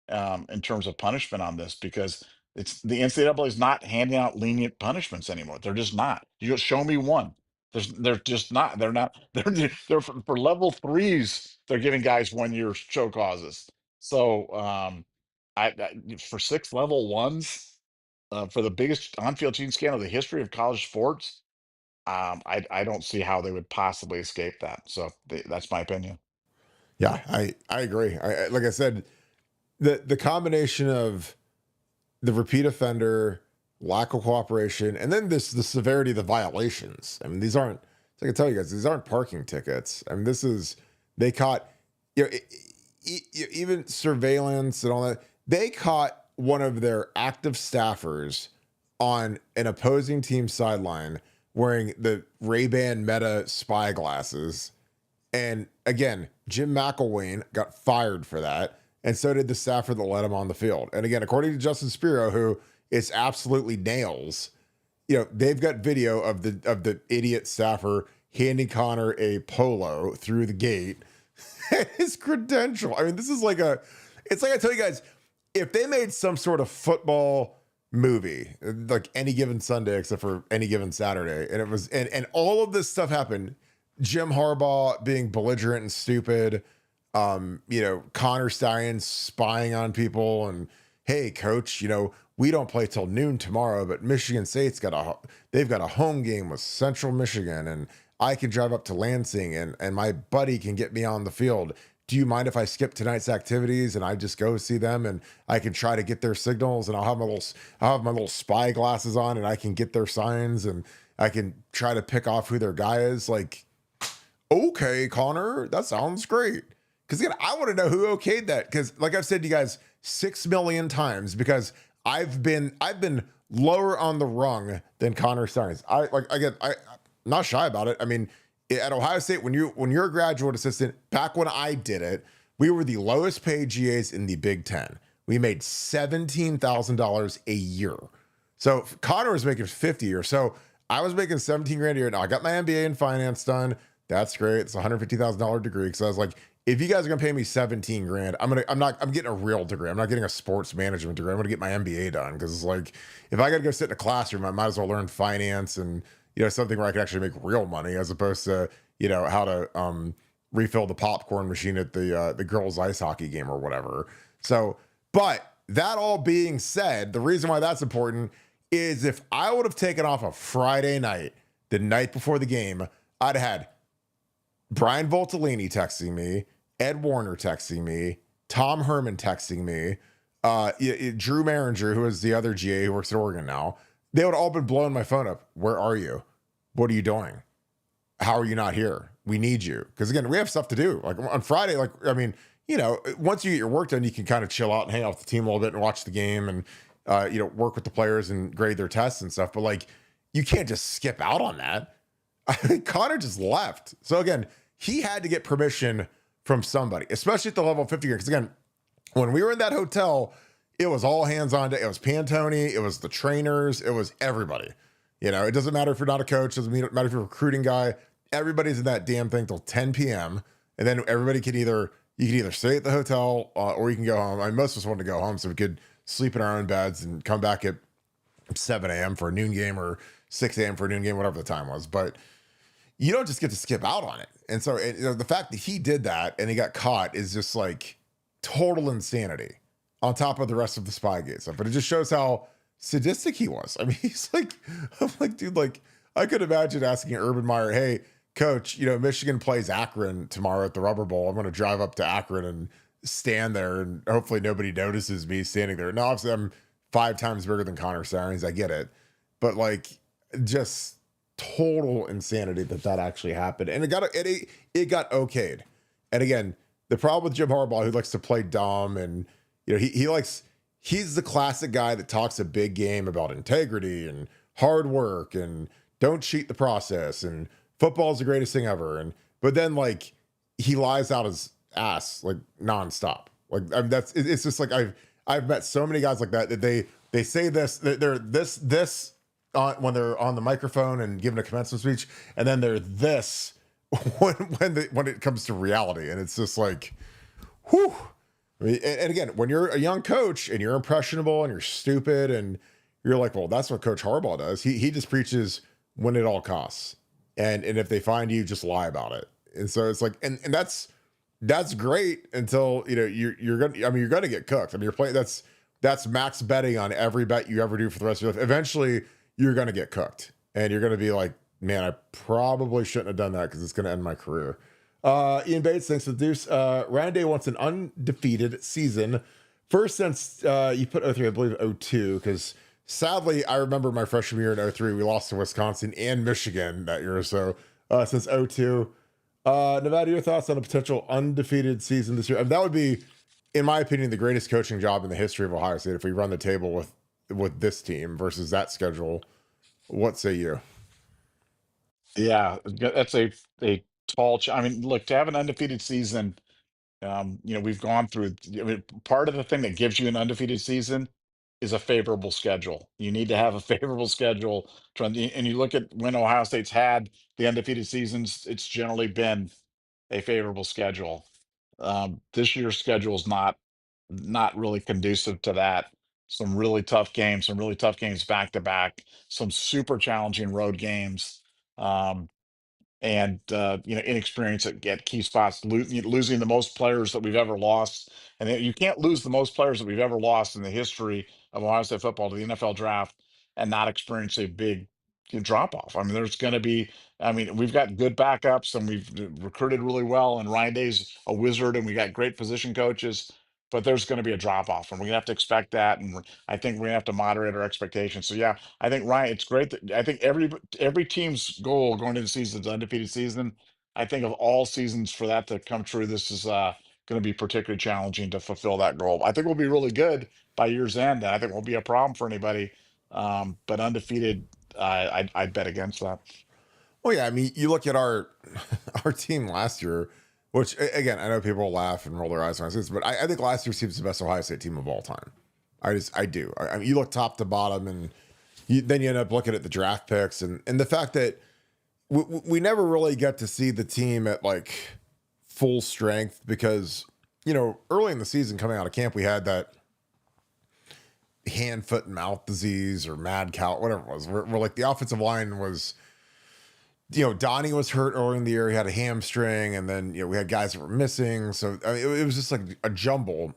in terms of punishment on this, because it's the NCAA is not handing out lenient punishments anymore. They're just not. You just show me one. They're just not. They're not. They're for level threes. They're giving guys 1 year show causes. So for 6 level 1s, for the biggest on-field cheating scandal in the history of college sports, I don't see how they would possibly escape that. So that's my opinion. Yeah, I agree. Like I said, the combination of the repeat offender, lack of cooperation, and then the severity of the violations. I mean, these aren't. I can tell you guys, these aren't parking tickets. I mean, they caught even surveillance and all that. They caught one of their active staffers on an opposing team sideline wearing the Ray-Ban Meta spy glasses. And again, Jim McElwain got fired for that. And so did the staffer that let him on the field. And again, according to Justin Spiro, who is absolutely nails, they've got video of the idiot staffer handing Connor a polo through the gate. His credential. I mean, this is it's like I tell you guys, if they made some sort of football movie, like Any Given Sunday, except for Any Given Saturday, and it was, and all of this stuff happened, Jim Harbaugh being belligerent and stupid, Connor Stein spying on people, and hey, coach, we don't play till noon tomorrow, but Michigan State's they've got a home game with Central Michigan, and I can drive up to Lansing, and my buddy can get me on the field. Do you mind if I skip tonight's activities and I just go see them, and I can try to get their signals, and I'll have my little spy glasses on, and I can get their signs, and I can try to pick off who their guy is. Like, okay, Connor, that sounds great. Because again, I want to know who okayed that. Because like I've said to you guys 6 million times, because I've been lower on the rung than Connor Steins. I'm not shy about it. I mean, at Ohio State, when you're a graduate assistant, back when I did it, we were the lowest paid GAs in the Big Ten. We made $17,000 a year. So Connor was making 50 or so. I was making 17 grand a year. Now I got my MBA in finance done. That's great. It's a $150,000 degree. Because I was like, if you guys are gonna pay me 17 grand, I'm getting a real degree. I'm not getting a sports management degree. I'm gonna get my MBA done. Because it's like, if I gotta go sit in a classroom, I might as well learn finance and something where I can actually make real money, as opposed to how to refill the popcorn machine at the girls' ice hockey game or whatever. So, but that all being said, the reason why that's important is if I would have taken off a Friday night the night before the game, I'd had Brian Voltolini texting me, Ed Warner texting me, Tom Herman texting me, Drew Maringer, who is the other GA who works at Oregon now. They would all been blowing my phone up. Where are you? What are you doing? How are you not here? We need you. Because again, we have stuff to do. Like on Friday, once you get your work done, you can kind of chill out and hang out with the team a little bit and watch the game and, work with the players and grade their tests and stuff. But like, you can't just skip out on that. I think Connor just left. So again, he had to get permission from somebody, especially at the level 50 year. Because again, when we were in that hotel, it was all hands on deck. It was Pantone, it was the trainers, it was everybody. It doesn't matter if you're not a coach, doesn't matter if you're a recruiting guy. Everybody's in that damn thing till 10 p.m. And then everybody can either stay at the hotel or you can go home. Most of us wanted to go home so we could sleep in our own beds and come back at 7 a.m. for a noon game or 6 a.m. for a noon game, whatever the time was. But you don't just get to skip out on it. And so the fact that he did that and he got caught is just like total insanity on top of the rest of the Spygate stuff. But it just shows how sadistic he was. I mean, I'm like, dude, like I could imagine asking Urban Meyer, hey, coach, Michigan plays Akron tomorrow at the Rubber Bowl. I'm going to drive up to Akron and stand there and hopefully nobody notices me standing there. Now, obviously I'm 5 times bigger than Connor Sarins. I get it. But like just total insanity that actually happened. And it got okayed. And again, the problem with Jim Harbaugh, who likes to play dumb and, he's the classic guy that talks a big game about integrity and hard work and don't cheat the process and football is the greatest thing ever. But then like he lies out his ass like nonstop. Like it's just like I've met so many guys like that they say this, they're this when they're on the microphone and giving a commencement speech, and then they're this when it comes to reality, and it's just like, whew. I mean, and again, when you're a young coach and you're impressionable and you're stupid and you're like, well, that's what Coach Harbaugh does. He just preaches win at all costs, and if they find you, just lie about it. And so it's like, and that's great until you're gonna get cooked. I mean, you're playing that's max betting on every bet you ever do for the rest of your life. Eventually, you're gonna get cooked, and you're gonna be like, man, I probably shouldn't have done that because it's gonna end my career. Ian Bates, thanks for the deuce. Ryan Day wants an undefeated season. First since you put 03, I believe 02, because sadly, I remember my freshman year in 03, we lost to Wisconsin and Michigan that year. So since 02, Nevada, your thoughts on a potential undefeated season this year? I mean, that would be, in my opinion, the greatest coaching job in the history of Ohio State if we run the table with this team versus that schedule. What say you? Yeah, that's a tall. I mean, look, to have an undefeated season, we've gone through. I mean, part of the thing that gives you an undefeated season is a favorable schedule. You need to have a favorable schedule. And you look at when Ohio State's had the undefeated seasons, it's generally been a favorable schedule. This year's schedule is not really conducive to that. Some really tough games back to back, some super challenging road games. Um, and inexperience at key spots, losing the most players that we've ever lost, and you can't lose the most players that we've ever lost in the history of Ohio State football to the NFL draft and not experience a big drop off. I mean, there's going to be. I mean, we've got good backups and we've recruited really well, and Ryan Day's a wizard, and we got great position coaches. But there's going to be a drop off, and we're going to have to expect that. And I think we're going to have to moderate our expectations. So yeah, I think Ryan, it's great that I think every team's goal going into the season is undefeated season. I think of all seasons for that to come true, this is going to be particularly challenging to fulfill that goal. I think we'll be really good by year's end. And I think it won't be a problem for anybody. But undefeated, I'd bet against that. Well, yeah, I mean, you look at our our team last year, which again, I know people will laugh and roll their eyes when I say this, but I think last year's team is the best Ohio State team of all time. I do. I mean, you look top to bottom, and then you end up looking at the draft picks and the fact that we never really get to see the team at like full strength because early in the season coming out of camp we had that hand, foot, and mouth disease or mad cow, whatever it was. We're like the offensive line was. Donnie was hurt early in the year. He had a hamstring, and then we had guys that were missing. So I mean, it was just like a jumble.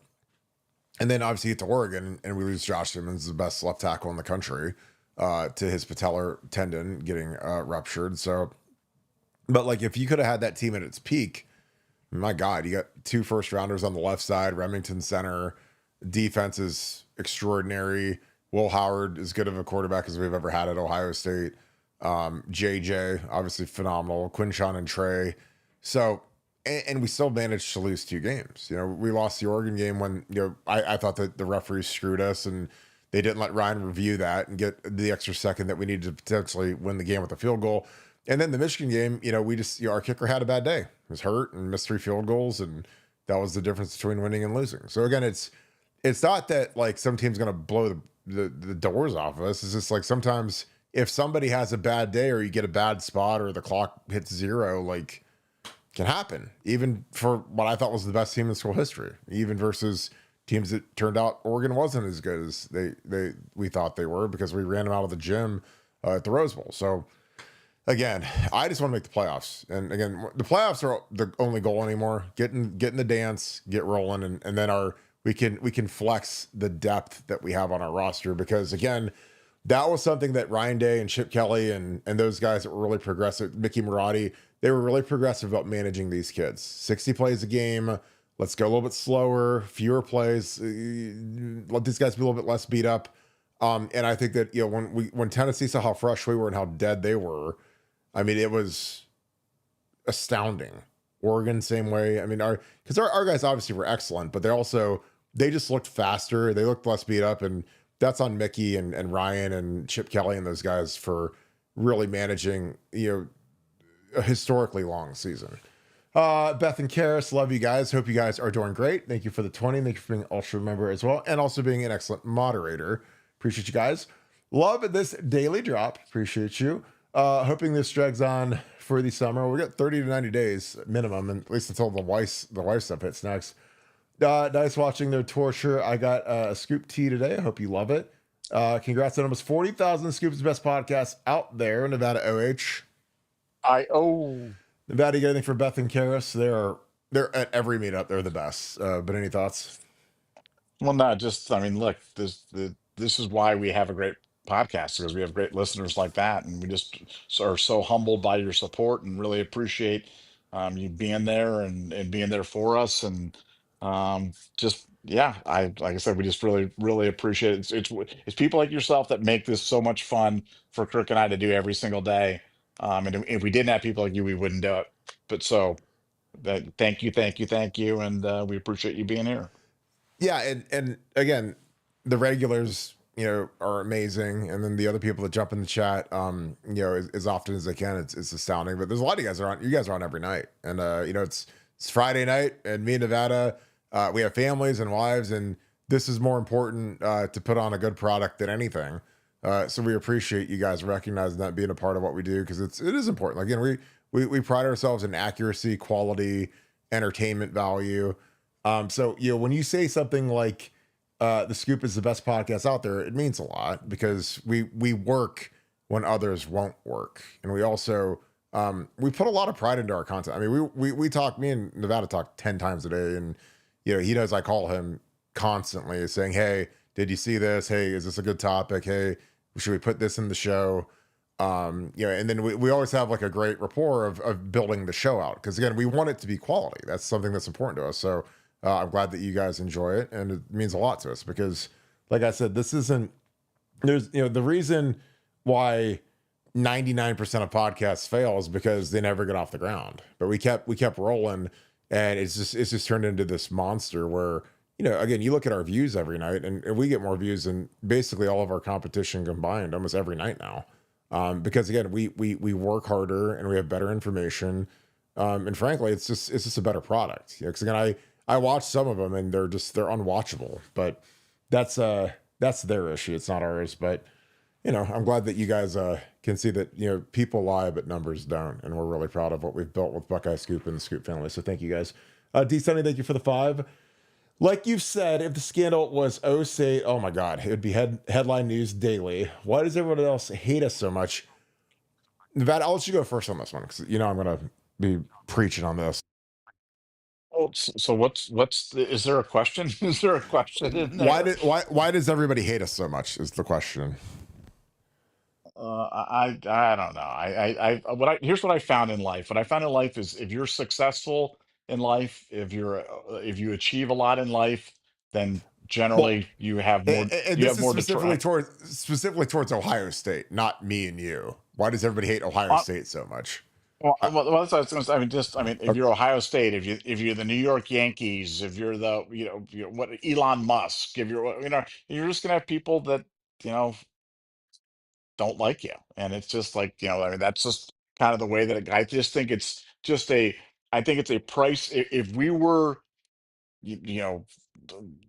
And then obviously get to Oregon, and we lose Josh Simmons, the best left tackle in the country. to his patellar tendon getting ruptured. So, but like if you could have had that team at its peak, my God, you got 2 first rounders on the left side, Remington center, defense is extraordinary. Will Howard, as good of a quarterback as we've ever had at Ohio State. JJ, obviously phenomenal. Quinshawn and Trey. So, and we still managed to lose 2 games. You know, we lost the Oregon game when, you know, I thought that the referees screwed us and they didn't let Ryan review that and get the extra second that we needed to potentially win the game with a field goal. And then the Michigan game, you know, we just, you know, our kicker had a bad day. He was hurt and missed 3 field goals, and that was the difference between winning and losing. So again, it's not that like some team's going to blow the doors off of us. It's just like sometimes if somebody has a bad day or you get a bad spot or the clock hits 0, like can happen. Even for what I thought was the best team in school history, even versus teams that turned out Oregon wasn't as good as we thought they were because we ran them out of the gym at the Rose Bowl. So again, I just want to make the playoffs. And again, the playoffs are the only goal anymore. Get in the dance, get rolling, and then we can flex the depth that we have on our roster. Because again, that was something that Ryan Day and Chip Kelly and those guys that were really progressive, Mickey Marotti, they were really progressive about managing these kids. 60 plays a game. Let's go a little bit slower, fewer plays. Let these guys be a little bit less beat up. And I think that, you know, when Tennessee saw how fresh we were and how dead they were, I mean, it was astounding. Oregon, same way. I mean, because our guys obviously were excellent, but they just looked faster. They looked less beat up. And that's on Mickey and Ryan and Chip Kelly and those guys for really managing, you know, a historically long season. Beth and Karis, love you guys. Hope you guys are doing great. Thank you for the 20. Thank you for being an Ultra member as well. And also being an excellent moderator. Appreciate you guys. Love this daily drop. Appreciate you. Hoping this drags on for the summer. We got 30 to 90 days minimum, and at least until the wife stuff hits next. Nice watching their torture. I got a scoop tea today. I hope you love it. Congrats on almost 40,000 scoops. The best podcast out there. Nevada OH. Nevada, you got anything for Beth and Karis? They're at every meetup. They're the best. But any thoughts? Well, not just, I mean, look, this is why we have a great podcast, because we have great listeners like that, and we just are so humbled by your support and really appreciate you being there and being there for us, and just yeah, like I said, we just really appreciate it. It's people like yourself that make this so much fun for Kirk and I to do every single day. And if we didn't have people like you, we wouldn't do it. But so thank you, and we appreciate you being here. Yeah, and again, the regulars, you know, are amazing, and then the other people that jump in the chat, you know, as often as they can, it's astounding. But there's a lot of you guys are on. You guys are on every night, and you know, it's Friday night, and me and Nevada, we have families and wives, and this is more important to put on a good product than anything. So we appreciate you guys recognizing that, being a part of what we do, because it is important. Again, we pride ourselves in accuracy, quality, entertainment value. So, you know, when you say something like the Scoop is the best podcast out there, it means a lot, because we work when others won't work. And we also, we put a lot of pride into our content. I mean, we talk, me and Nevada talk 10 times a day, and, you know, he knows I call him constantly saying, hey, did you see this? Hey, is this a good topic? Hey, should we put this in the show? You know, and then we always have like a great rapport of building the show out. Cause again, we want it to be quality. That's something that's important to us. So, I'm glad that you guys enjoy it, and it means a lot to us, because like I said, there's, you know, the reason why 99% of podcasts fail is because they never get off the ground, but we kept rolling, and it's just turned into this monster where, you know, again, you look at our views every night, and we get more views than basically all of our competition combined almost every night now. Because again, we work harder and we have better information. And frankly, it's just a better product. Yeah, because again, I watch some of them and they're unwatchable, but that's their issue. It's not ours. But, you know, I'm glad that you guys can see that, you know, people lie, but numbers don't. And we're really proud of what we've built with Buckeye Scoop and the Scoop family. So thank you guys. D Sunny, thank you for the 5. Like you've said, if the scandal was State, oh my God, it would be headline news daily. Why does everyone else hate us so much? Nevada, I'll let you go first on this one, because, you know, I'm going to be preaching on this. Oh, so is there a question? Is there a question in there? Why does everybody hate us so much is the question. I don't know. Here's what I found in life. What I found in life is if you're successful in life, if you achieve a lot in life, then Well, generally and you this have is more to try. specifically towards Ohio State, not me and you. Why does everybody hate Ohio State so much? I, That's what I was gonna say. I mean, if okay. you're Ohio State, if you're the New York Yankees, if you're the, what Elon Musk, if you're, you're just gonna have people that, you know, don't like you, and it's just like, I mean, that's just kind of the way that I just think it's just I think it's a price. If we were, you, you know,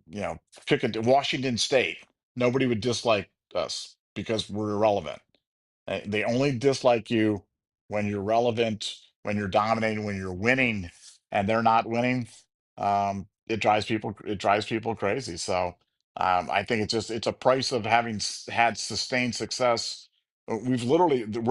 you know, pick a Washington State, nobody would dislike us because we're irrelevant. They only dislike you when you're relevant, when you're dominating, when you're winning, and they're not winning. It drives people crazy. So I think it's a price of having had sustained success. We're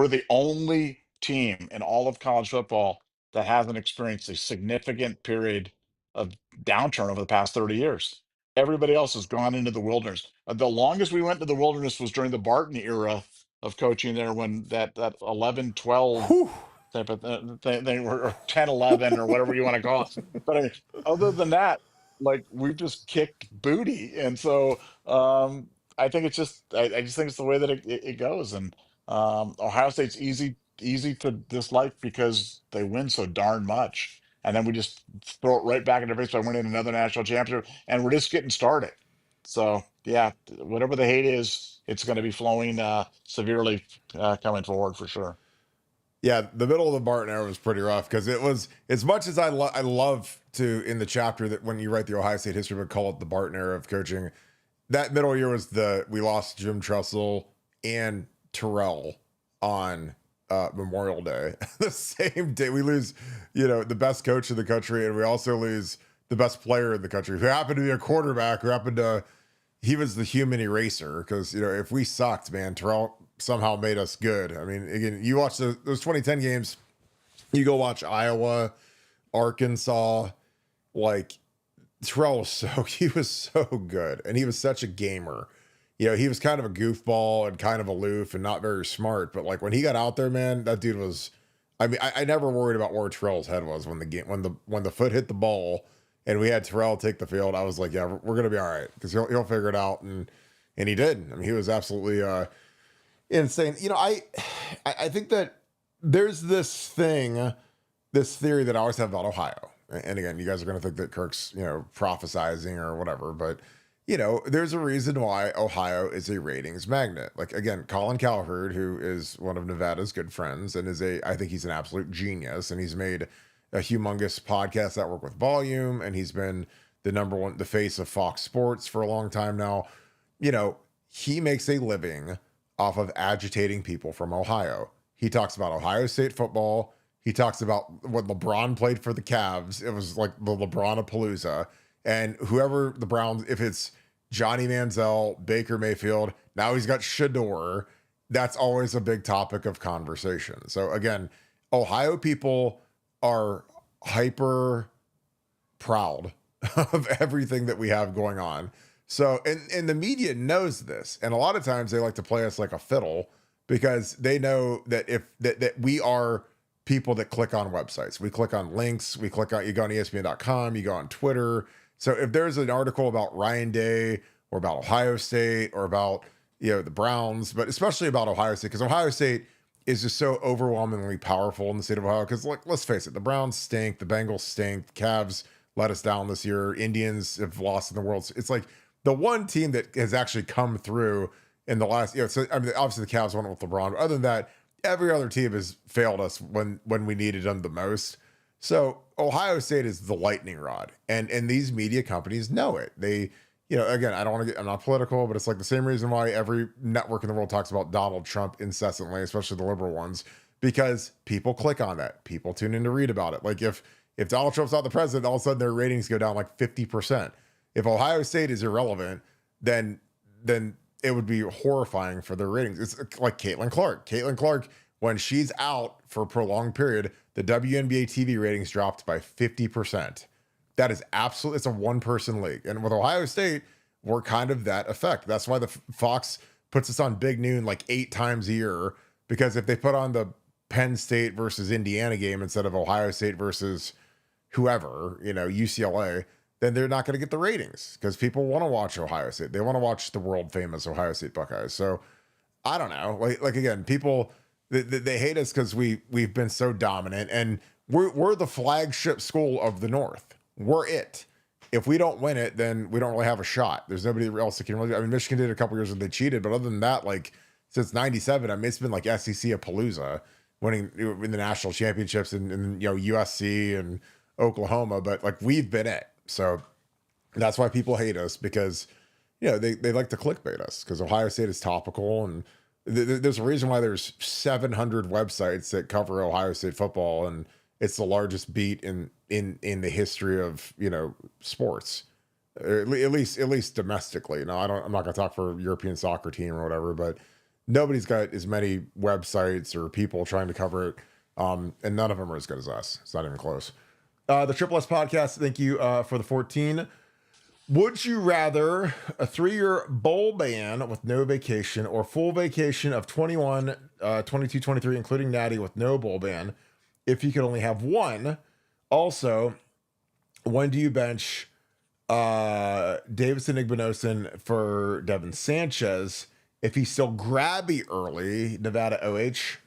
the only team in all of college football that hasn't experienced a significant period of downturn over the past 30 years. Everybody else has gone into the wilderness. The longest we went into the wilderness was during the Barton era of coaching there, when that 11, 12 Whew. type of thing, or 10, 11, or whatever you want to call it. But I mean, other than that, like, we've just kicked booty. And so I think it's just, I just think it's the way that it goes. And Ohio State's easy to dislike because they win so darn much. And then we just throw it right back in their face by winning another national championship, and we're just getting started. So yeah, whatever the hate is, it's going to be flowing severely coming forward for sure. Yeah, the middle of the Barton era was pretty rough because it was, as much as I love to, in the chapter that when you write the Ohio State history book, call it the Barton era of coaching. That middle year was we lost Jim Tressel and Terrell on Memorial Day. The same day we lose, the best coach in the country, and we also lose the best player in the country, who happened to be a quarterback, he was the human eraser. Because if we sucked, man, Terrell somehow made us good. I mean, again, you watch those 2010 games, you go watch Iowa, Arkansas, like, Terrell was he was so good, and he was such a gamer. He was kind of a goofball and kind of aloof and not very smart, but like when he got out there, man, that dude was. I mean, I never worried about where Terrell's head was when the game, when the foot hit the ball, and we had Terrell take the field. I was like, yeah, we're gonna be all right, because he'll figure it out, and he did. I mean, he was absolutely insane. I think that there's this theory that I always have about Ohio. And again, you guys are going to think that Kirk's, prophesizing or whatever, but there's a reason why Ohio is a ratings magnet. Like, again, Colin Cowherd, who is one of Nevada's good friends and I think he's an absolute genius, and he's made a humongous podcast network with Volume, and he's been the face of Fox Sports for a long time now. He makes a living off of agitating people from Ohio. He talks about Ohio State football. He talks about when LeBron played for the Cavs. It was like the LeBron-a-palooza. And whoever the Browns, if it's Johnny Manziel, Baker Mayfield, now he's got Shador, that's always a big topic of conversation. So again, Ohio people are hyper proud of everything that we have going on. So, and the media knows this. And a lot of times they like to play us like a fiddle, because they know that that we are people that click on websites. We click on links. You go on ESPN.com, you go on Twitter. So if there's an article about Ryan Day or about Ohio State or about, the Browns, but especially about Ohio State, because Ohio State is just so overwhelmingly powerful in the state of Ohio. Because, like, let's face it, the Browns stink, the Bengals stink, the Cavs let us down this year, Indians have lost in the World. It's like the one team that has actually come through in the last, so I mean, obviously the Cavs won it with LeBron, but other than that, every other team has failed us when we needed them the most. So Ohio State is the lightning rod, and these media companies know it. They, again, I'm not political, but it's like the same reason why every network in the world talks about Donald Trump incessantly, especially the liberal ones, because people click on that. People tune in to read about it. Like if Donald Trump's not the president, all of a sudden their ratings go down like 50%. If Ohio State is irrelevant, then it would be horrifying for their ratings. It's like Caitlin Clark. Caitlin Clark, when she's out for a prolonged period, the WNBA TV ratings dropped by 50%. That is it's a one-person league. And with Ohio State, we're kind of that effect. That's why the Fox puts us on Big Noon like 8 times a year, because if they put on the Penn State versus Indiana game instead of Ohio State versus whoever, UCLA, then they're not going to get the ratings because people want to watch Ohio State. They want to watch the world famous Ohio State Buckeyes. So I don't know. Like again, people they hate us because we've been so dominant, and we're the flagship school of the North. We're it. If we don't win it, then we don't really have a shot. There's nobody else that can really. I mean, Michigan did a couple years when they cheated, but other than that, like since '97, I mean, it's been like SEC a palooza, winning in the national championships and USC and Oklahoma. But like we've been it, so that's why people hate us, because they like to clickbait us because Ohio State is topical, and there's a reason why there's 700 websites that cover Ohio State football, and it's the largest beat in the history of sports, at least domestically. I'm not going to talk for European soccer team or whatever, but nobody's got as many websites or people trying to cover it, and none of them are as good as us. It's not even close. The Triple S podcast, thank you for the 14. Would you rather a 3-year bowl ban with no vacation, or full vacation of 21, 22, 23, including Natty with no bowl ban, if you could only have one? Also, when do you bench Davison Igbinosun for Devin Sanchez if he's still grabby early? Nevada OH.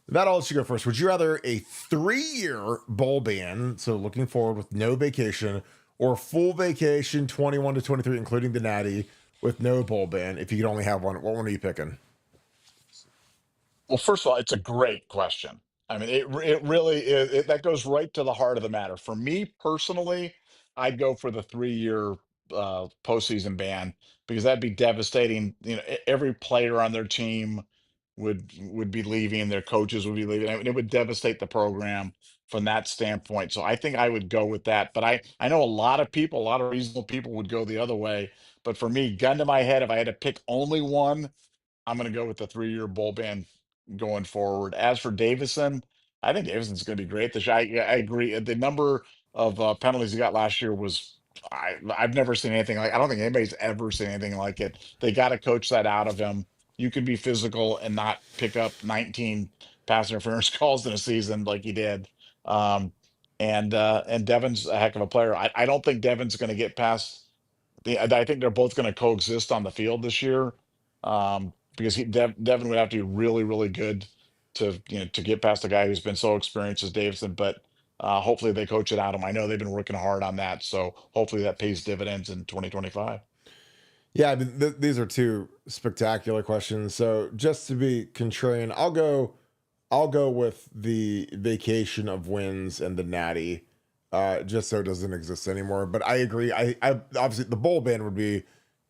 That all should go first. Would you rather a 3-year bowl ban, so looking forward with no vacation, or full vacation 21 to 23, including the Natty, with no bowl ban? If you could only have one, what one are you picking? Well, first of all, it's a great question. I mean, it really is. That goes right to the heart of the matter. For me personally, I'd go for the 3-year postseason ban, because that'd be devastating. Every player on their team would be leaving, their coaches would be leaving. I mean, it would devastate the program from that standpoint. So I think I would go with that. But I know a lot of people, a lot of reasonable people would go the other way. But for me, gun to my head, if I had to pick only one, I'm going to go with the 3-year bowl ban going forward. As for Davison, I think Davison's going to be great this year. I agree. The number of penalties he got last year was, I've never seen anything like. I don't think anybody's ever seen anything like it. They got to coach that out of him. You can be physical and not pick up 19 pass interference calls in a season like he did. Um, and Devin's a heck of a player. I don't think Devin's going to get past. I think they're both going to coexist on the field this year, because Devin would have to be really, really good to get past a guy who's been so experienced as Davidson. But hopefully they coach it out of him. I know they've been working hard on that, so hopefully that pays dividends in 2025. Yeah, I mean, these are two spectacular questions. So just to be contrarian, I'll go with the vacation of wins and the Natty, just so it doesn't exist anymore. But I agree. I obviously the bowl ban would be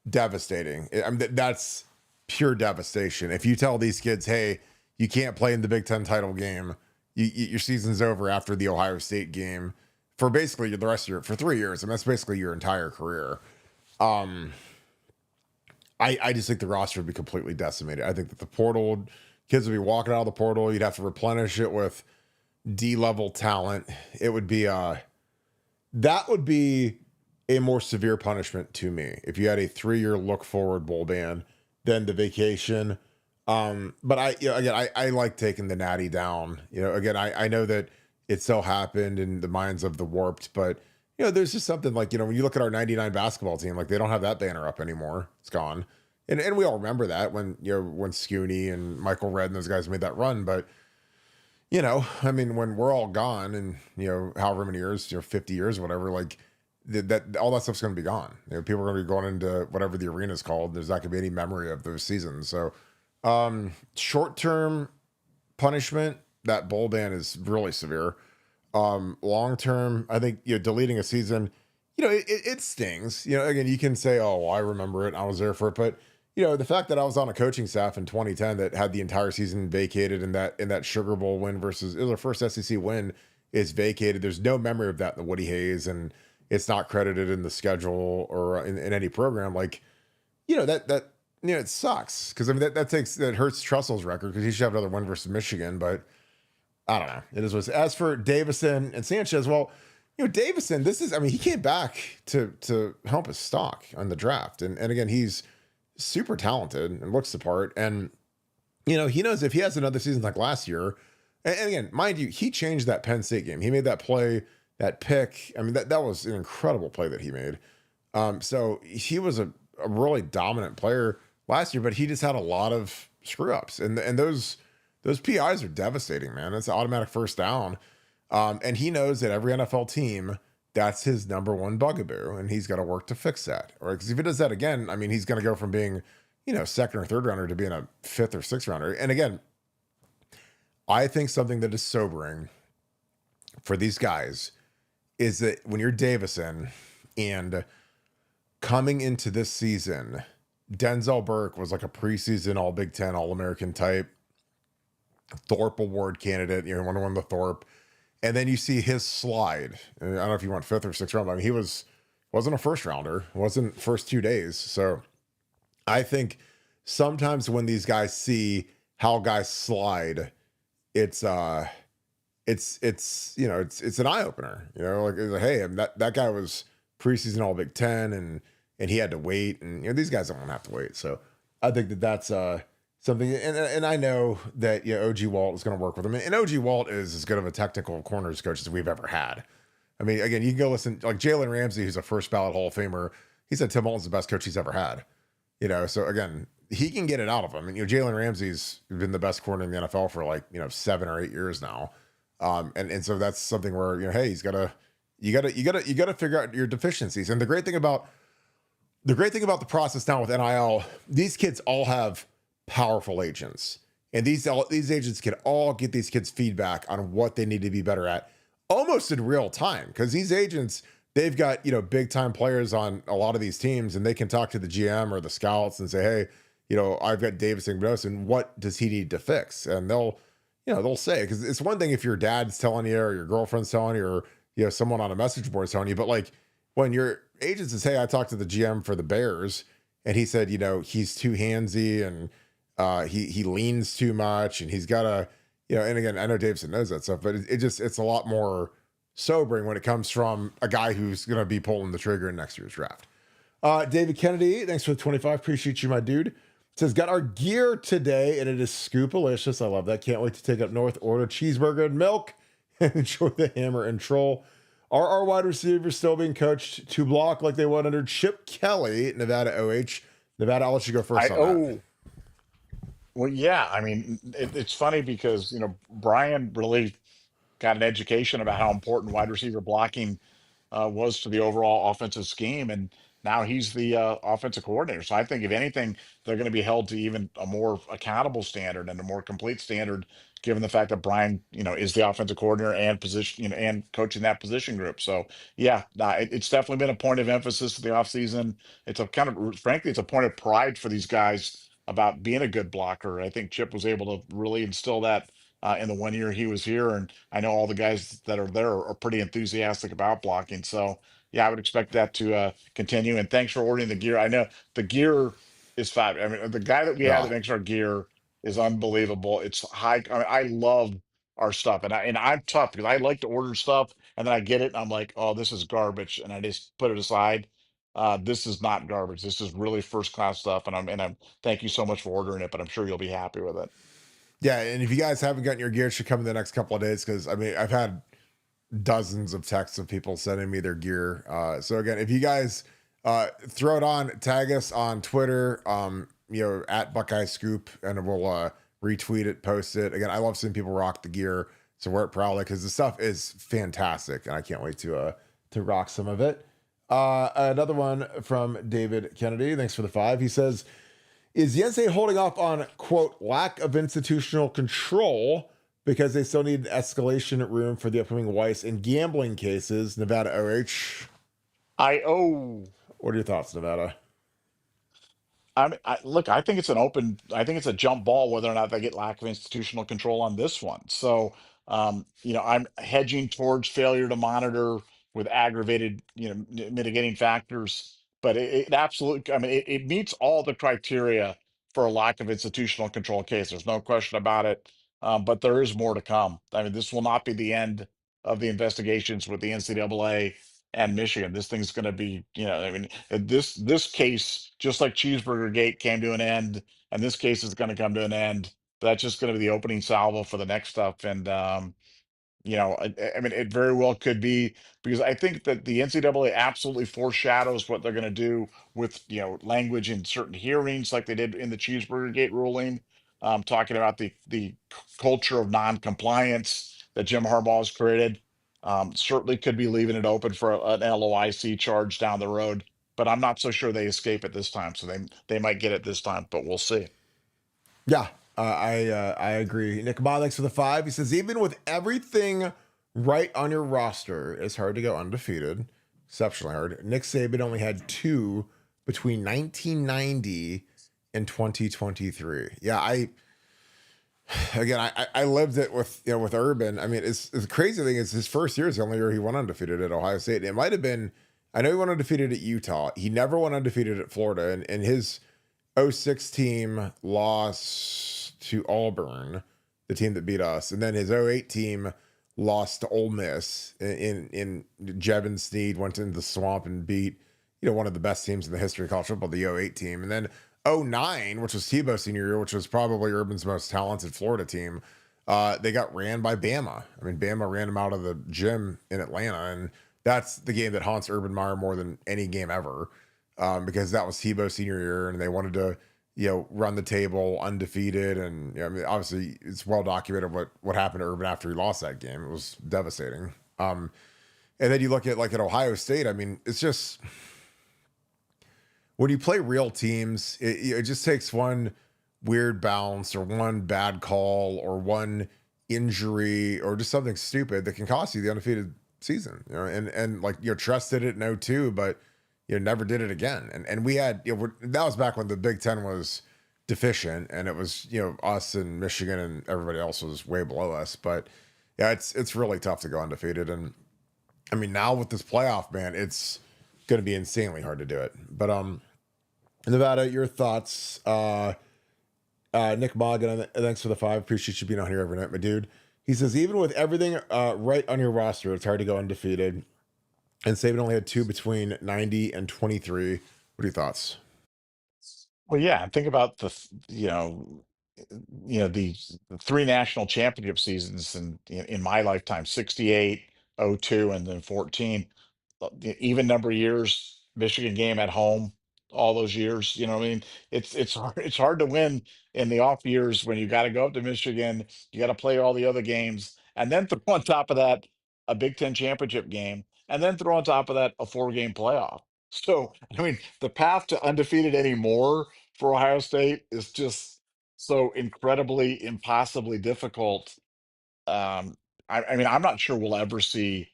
devastating. I mean, that's pure devastation. If you tell these kids, hey, you can't play in the Big Ten title game, your season's over after the Ohio State game for basically the rest of for 3 years. I mean, that's basically your entire career. I just think the roster would be completely decimated. I think that the portal kids would be walking out of the portal. You'd have to replenish it with D-level talent. It would be that would be a more severe punishment to me if you had a 3-year look forward bowl ban than the vacation. But I like taking the Natty down. Again, I know that it so happened in the minds of the warped, but there's just something like, when you look at our 99 basketball team, like they don't have that banner up anymore. It's gone. And we all remember that when Scooney and Michael Redd and those guys made that run. But, I mean, when we're all gone and, however many years, 50 years or whatever, like that all that stuff's going to be gone. People are going to be going into whatever the arena is called. There's not going to be any memory of those seasons. So short-term punishment, that bowl ban is really severe. Long-term, I think, deleting a season, it stings. Again, you can say, oh, well, I remember it, I was there for it. But, the fact that I was on a coaching staff in 2010 that had the entire season vacated in that Sugar Bowl win versus it was our first SEC win is vacated. There's no memory of that in the Woody Hayes, and it's not credited in the schedule or in any program. Like, that it sucks because I mean that hurts Trustle's record because he should have another win versus Michigan, but I don't know. It is what it is. As for Davison and Sanchez, well, Davison, he came back to help his stock on the draft, and again, he's super talented and looks the part. And, he knows if he has another season like last year, and again, mind you, he changed that Penn State game. He made that play, that pick. I mean, that was an incredible play that he made. So he was a really dominant player last year, but he just had a lot of screw ups, and those PIs are devastating, man. It's an automatic first down, and he knows that every NFL team, that's his number one bugaboo, and he's got to work to fix that. Or because if he does that again, I mean, he's going to go from being second or third rounder to being a fifth or sixth rounder. And again, I think something that is sobering for these guys is that when you're Davison and coming into this season, Denzel Burke was like a preseason All Big Ten, All American type, Thorpe Award candidate. Want to win the Thorpe, and then you see his slide. And I don't know if you went fifth or sixth round, but I mean, wasn't a first rounder, wasn't first 2 days. So I think sometimes when these guys see how guys slide, it's it's an eye opener. It's like, hey, that guy was preseason All Big Ten, and he had to wait, and these guys don't want to have to wait. So I think that's something, and I know that OG Walt is going to work with him, and OG Walt is as good of a technical corners coach as we've ever had. I mean, again, you can go listen, like Jalen Ramsey, who's a first ballot Hall of Famer. He said Tim Walton's the best coach he's ever had. So again, he can get it out of him. And Jalen Ramsey's been the best corner in the NFL for 7 or 8 years now. And so that's something where hey, you gotta figure out your deficiencies. And the great thing about the process now with NIL, these kids all have powerful agents, and these agents can all get these kids feedback on what they need to be better at, almost in real time. Because these agents, they've got big time players on a lot of these teams, and they can talk to the GM or the scouts and say, hey, I've got Davis and what does he need to fix? And they'll say, because it's one thing if your dad's telling you or your girlfriend's telling you or someone on a message board is telling you, but when your agent says, hey, I talked to the GM for the Bears and he said, he's too handsy and he leans too much and he's got to, and again, I know Davidson knows that stuff, but it's a lot more sobering when it comes from a guy who's going to be pulling the trigger in next year's draft. David Kennedy, thanks for the 25. Appreciate you, my dude. Says, got our gear today and it is scoopalicious. I love that. Can't wait to take up north, order cheeseburger and milk and enjoy the hammer and troll. Are our wide receivers still being coached to block like they would under Chip Kelly, Nevada OH? Nevada, I'll let you go first on that. Well, yeah. I mean, it's funny because Brian really got an education about how important wide receiver blocking was to the overall offensive scheme, and now he's the offensive coordinator. So I think if anything, they're going to be held to even a more accountable standard and a more complete standard, given the fact that Brian, is the offensive coordinator and position, and coaching that position group. So yeah, it's definitely been a point of emphasis of the offseason. It's a kind of, frankly, it's a point of pride for these guys about being a good blocker. I think Chip was able to really instill that in the 1 year he was here. And I know all the guys that are there are pretty enthusiastic about blocking. So yeah, I would expect that to continue. And thanks for ordering the gear. I know the gear is fab. I mean, the guy that we have Yeah. that makes our gear is unbelievable. It's high. I mean, I love our stuff, and I'm tough because I like to order stuff and then I get it and I'm like, oh, this is garbage, and I just put it aside. This is not garbage. This is really first class stuff, and I'm thank you so much for ordering it. But I'm sure you'll be happy with it. Yeah. And if you guys haven't gotten your gear, it should come in the next couple of days. Cause I mean, I've had dozens of texts of people sending me their gear. So again, if you guys throw it on, tag us on Twitter, at Buckeye Scoop, and we'll retweet it, post it. Again, I love seeing people rock the gear, so wear it proudly because the stuff is fantastic, and I can't wait to rock some of it. Another one from David Kennedy. Thanks for the 5. He says, is the NCAA holding off on, quote, lack of institutional control because they still need an escalation room for the upcoming Weiss and gambling cases? Nevada OH. What are your thoughts, Nevada? Look, I think it's an open, I think it's a jump ball whether or not they get lack of institutional control on this one. So, I'm hedging towards failure to monitor with aggravated, mitigating factors. But it absolutely, I mean, it meets all the criteria for a lack of institutional control case. There's no question about it. But there is more to come. I mean, this will not be the end of the investigations with the NCAA and Michigan. This thing's going to be, I mean, this case, just like Cheeseburger Gate came to an end, and this case is going to come to an end. That's just going to be the opening salvo for the next stuff. And I mean, it very well could be, because I think that the NCAA absolutely foreshadows what they're going to do with, language in certain hearings, like they did in the Cheeseburger Gate ruling, talking about the culture of non-compliance that Jim Harbaugh has created. Certainly could be leaving it open for an LOIC charge down the road, but I'm not so sure they escape it this time. So they might get it this time, but we'll see. Yeah, I agree. Nick Ma, thanks for the 5. He says, even with everything right on your roster, it's hard to go undefeated. Exceptionally hard. Nick Saban only had 2 between 1990 and 2023. Yeah, I lived it with with Urban. I mean, it's the crazy thing is his first year is the only year he went undefeated at Ohio State. It might have been, I know he went undefeated at Utah. He never went undefeated at Florida, and his '06 team lost to Auburn, the team that beat us, and then his '08 team lost to Ole Miss in Jevin Sneed went into the swamp and beat one of the best teams in the history of college football, the '08 team, and then '09, which was Tebow's senior year, which was probably Urban's most talented Florida team. They got ran by Bama. I mean, Bama ran them out of the gym in Atlanta, and that's the game that haunts Urban Meyer more than any game ever. Because that was Tebow's senior year, and they wanted to, run the table undefeated. And I mean, obviously, it's well documented what happened to Urban after he lost that game. It was devastating. And then you look at at Ohio State. I mean, it's just when you play real teams, it just takes one weird bounce or one bad call or one injury or just something stupid that can cost you the undefeated season. And Trust did it in '02, but never did it again. And we had, that was back when the Big Ten was deficient, and it was, us and Michigan and everybody else was way below us. But yeah, it's really tough to go undefeated. And I mean, now with this playoff, man, it's going to be insanely hard to do it. But Nevada, your thoughts? Nick Morgan, thanks for the 5. Appreciate you being on here every night, my dude. He says, even with everything right on your roster, it's hard to go undefeated. And Saban only had 2 between 90 and 23. What are your thoughts? Well, yeah, think about the 3 national championship seasons in my lifetime: 68, '02, and then 14. Even number of years, Michigan game at home, all those years. You know what I mean? It's hard to win in the off years when you got to go up to Michigan, you got to play all the other games, and then throw on top of that a Big Ten championship game, and then throw on top of that a 4-game playoff. So I mean, the path to undefeated anymore for Ohio State is just so incredibly, impossibly difficult. Um, I mean, I'm not sure we'll ever see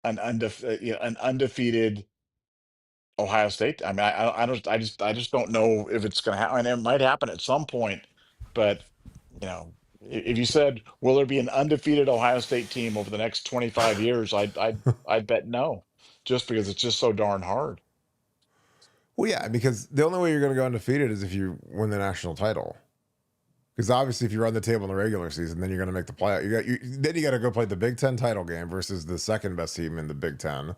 an undefeated Ohio State. I mean, I just don't know if it's going to happen. It might happen at some point, but if you said, will there be an undefeated Ohio State team over the next 25 years? I'd bet no, just because it's just so darn hard. Well, yeah, because the only way you're going to go undefeated is if you win the national title. Because obviously, if you run the table in the regular season, then you're going to make the playoff. Then you got to go play the Big Ten title game versus the second best team in the Big Ten,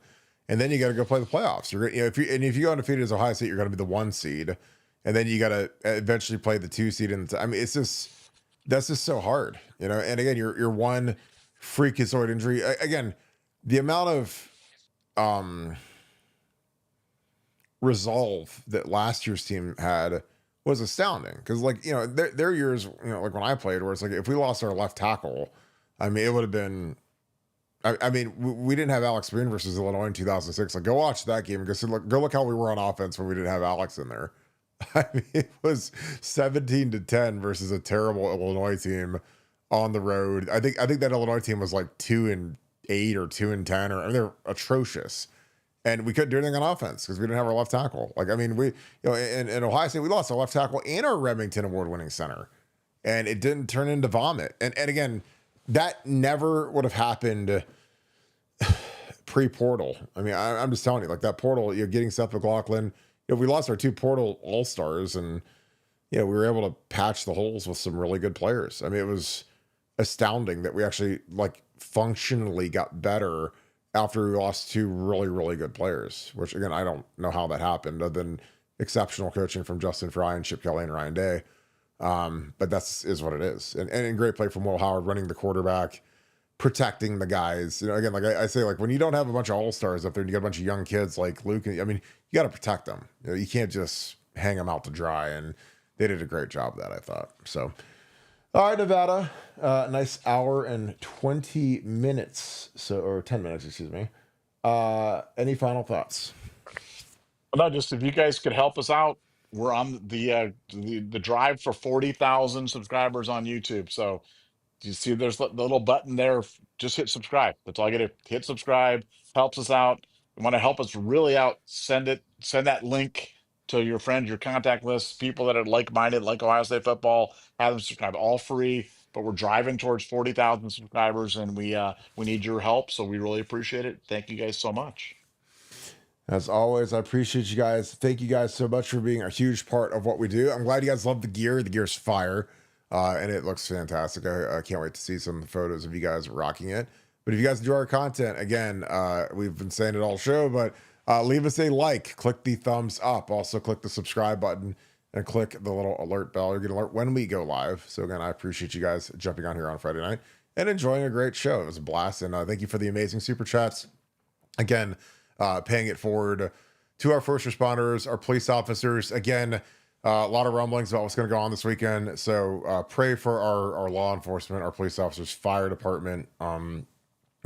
and then you got to go play the playoffs. If you go undefeated as Ohio State, you're going to be the 1 seed, and then you got to eventually play the 2 seed. I mean, that's just so hard, And again, you're one freakazoid injury. Again, the amount of resolve that last year's team had was astounding, because their years, like when I played, where it's like if we lost our left tackle, I mean, it would have been. I mean, we didn't have Alex Boone versus Illinois in 2006. Like, go watch that game and go look how we were on offense when we didn't have Alex in there. I mean, it was 17-10 versus a terrible Illinois team on the road. I think that Illinois team was like 2-8 or 2-10, or I mean, they're atrocious. And we couldn't do anything on offense because we didn't have our left tackle. Like, I mean, in Ohio State, we lost our left tackle and our Remington award-winning center, and it didn't turn into vomit. And again, that never would have happened pre-portal. I mean, I'm just telling you, like that portal, getting Seth McLaughlin, we lost our 2 portal all-stars, and we were able to patch the holes with some really good players. I mean, it was astounding that we actually functionally got better after we lost two really, really good players, which again, I don't know how that happened other than exceptional coaching from Justin Fry and Chip Kelly and Ryan Day. But that's is what it is. And great play from Will Howard running the quarterback, protecting the guys. Again, like I say, like when you don't have a bunch of all-stars up there and you got a bunch of young kids like Luke, I mean, you got to protect them. You can't just hang them out to dry. And they did a great job of that, I thought. So, all right, Nevada, nice hour and 20 minutes. Or 10 minutes, excuse me. Any final thoughts? Well, no, just if you guys could help us out, we're on the drive for 40,000 subscribers on YouTube. So you see there's the little button there. Just hit subscribe. That's all I got to hit subscribe. Helps us out. You want to help us really out, send that link to your friends, your contact list, people that are like-minded, like Ohio State football. Have them subscribe, all free. But we're driving towards 40,000 subscribers, and we need your help. So we really appreciate it. Thank you guys so much. As always, I appreciate you guys. Thank you guys so much for being a huge part of what we do. I'm glad you guys love the gear. The gear's fire, and it looks fantastic. I can't wait to see some photos of you guys rocking it. But if you guys enjoy our content, again, we've been saying it all show, but leave us a like, click the thumbs up, also click the subscribe button, and click the little alert bell. You're going to alert when we go live. So again, I appreciate you guys jumping on here on Friday night and enjoying a great show. It was a blast, and thank you for the amazing super chats. Again, paying it forward to our first responders, our police officers. Again, a lot of rumblings about what's going to go on this weekend. So pray for our law enforcement, our police officers, fire department,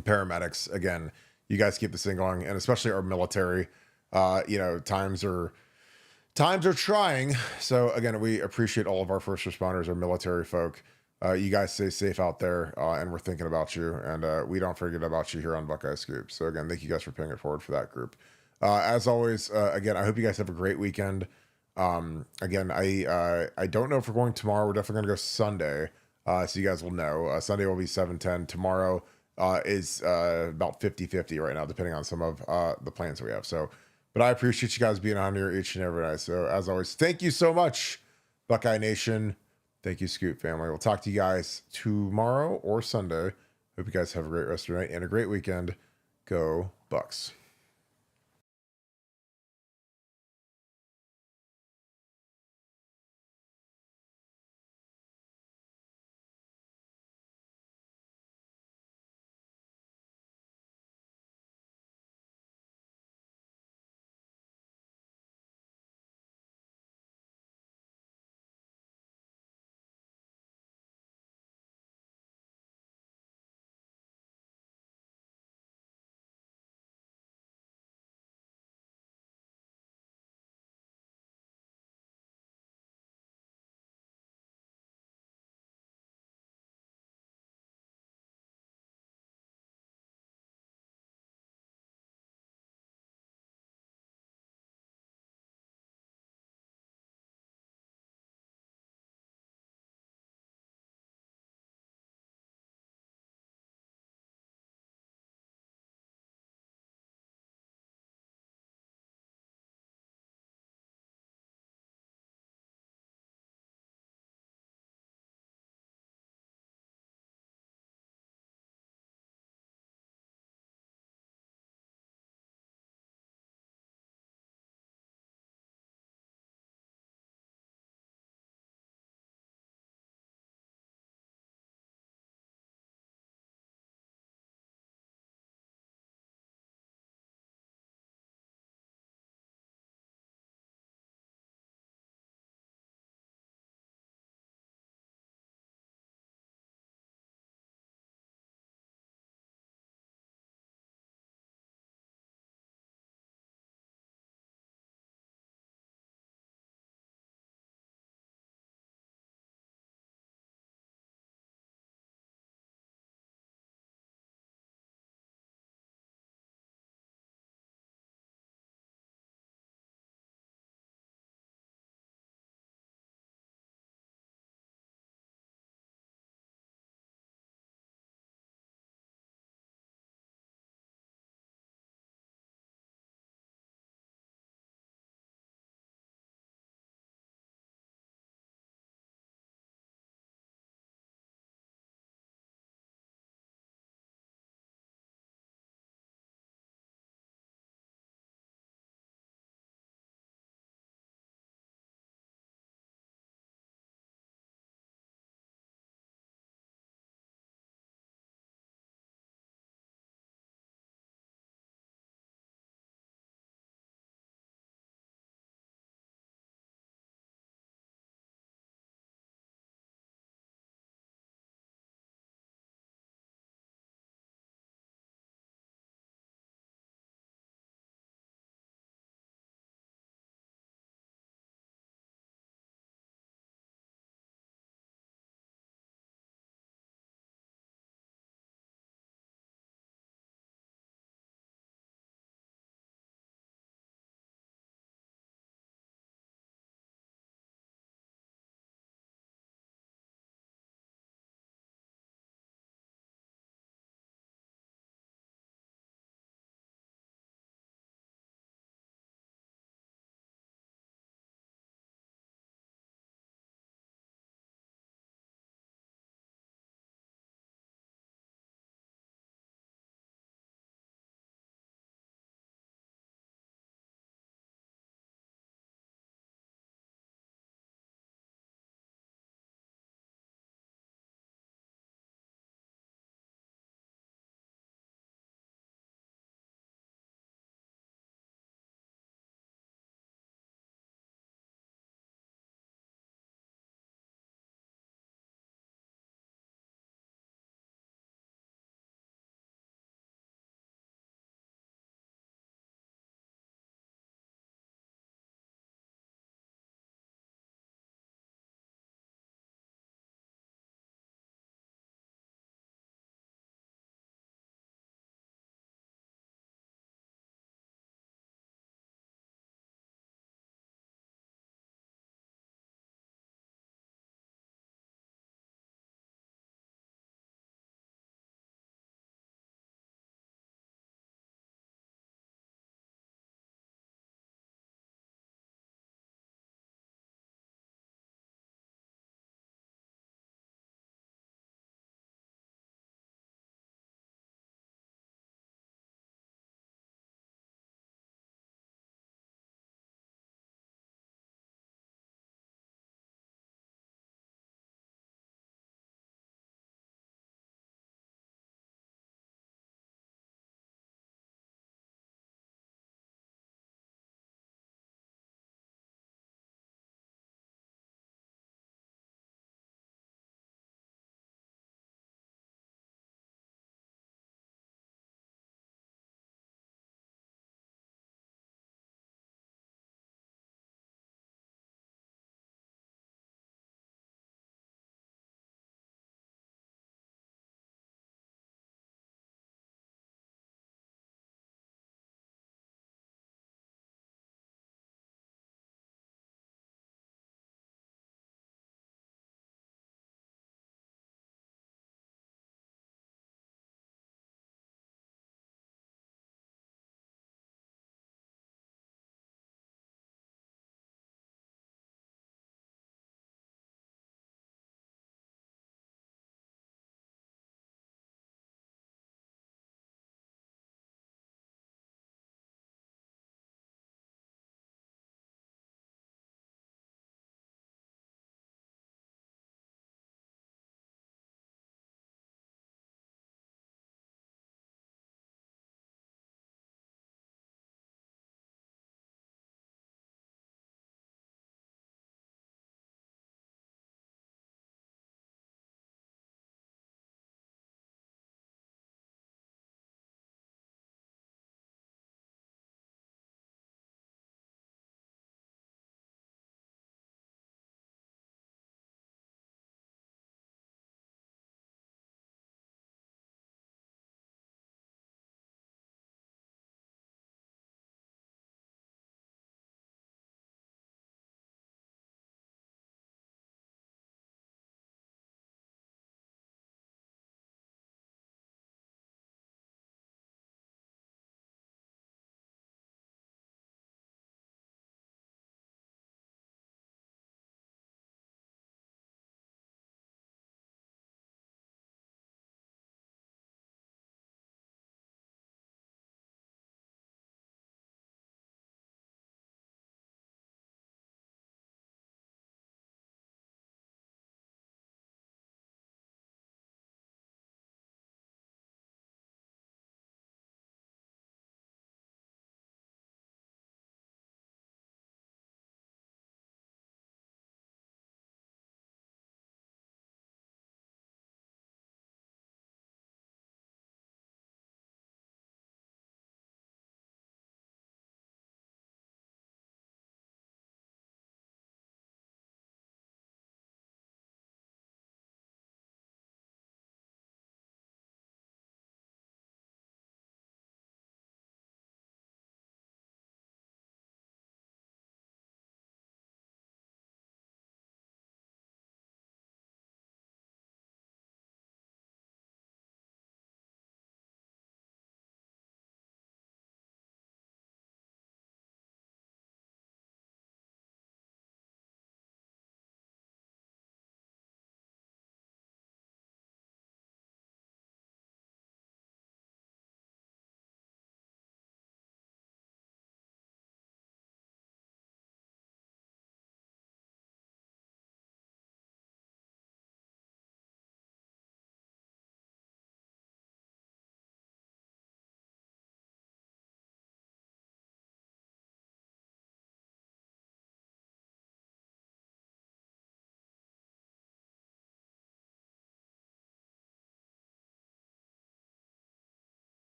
paramedics. Again, you guys keep this thing going, and especially our military. Times are trying. So again, we appreciate all of our first responders, our military folk. You guys stay safe out there, and we're thinking about you, and we don't forget about you here on Buckeye Scoop. So again, thank you guys for paying it forward for that group. As always, again, I hope you guys have a great weekend. Again, I don't know if we're going tomorrow. We're definitely going to go Sunday, so you guys will know. Sunday will be 7:10. Tomorrow is about 50-50 right now, depending on some of the plans we have. So, but I appreciate you guys being on here each and every night. So as always, thank you so much, Buckeye Nation. Thank you, Scoop family. We'll talk to you guys tomorrow or Sunday. Hope you guys have a great rest of your night and a great weekend. Go Bucks.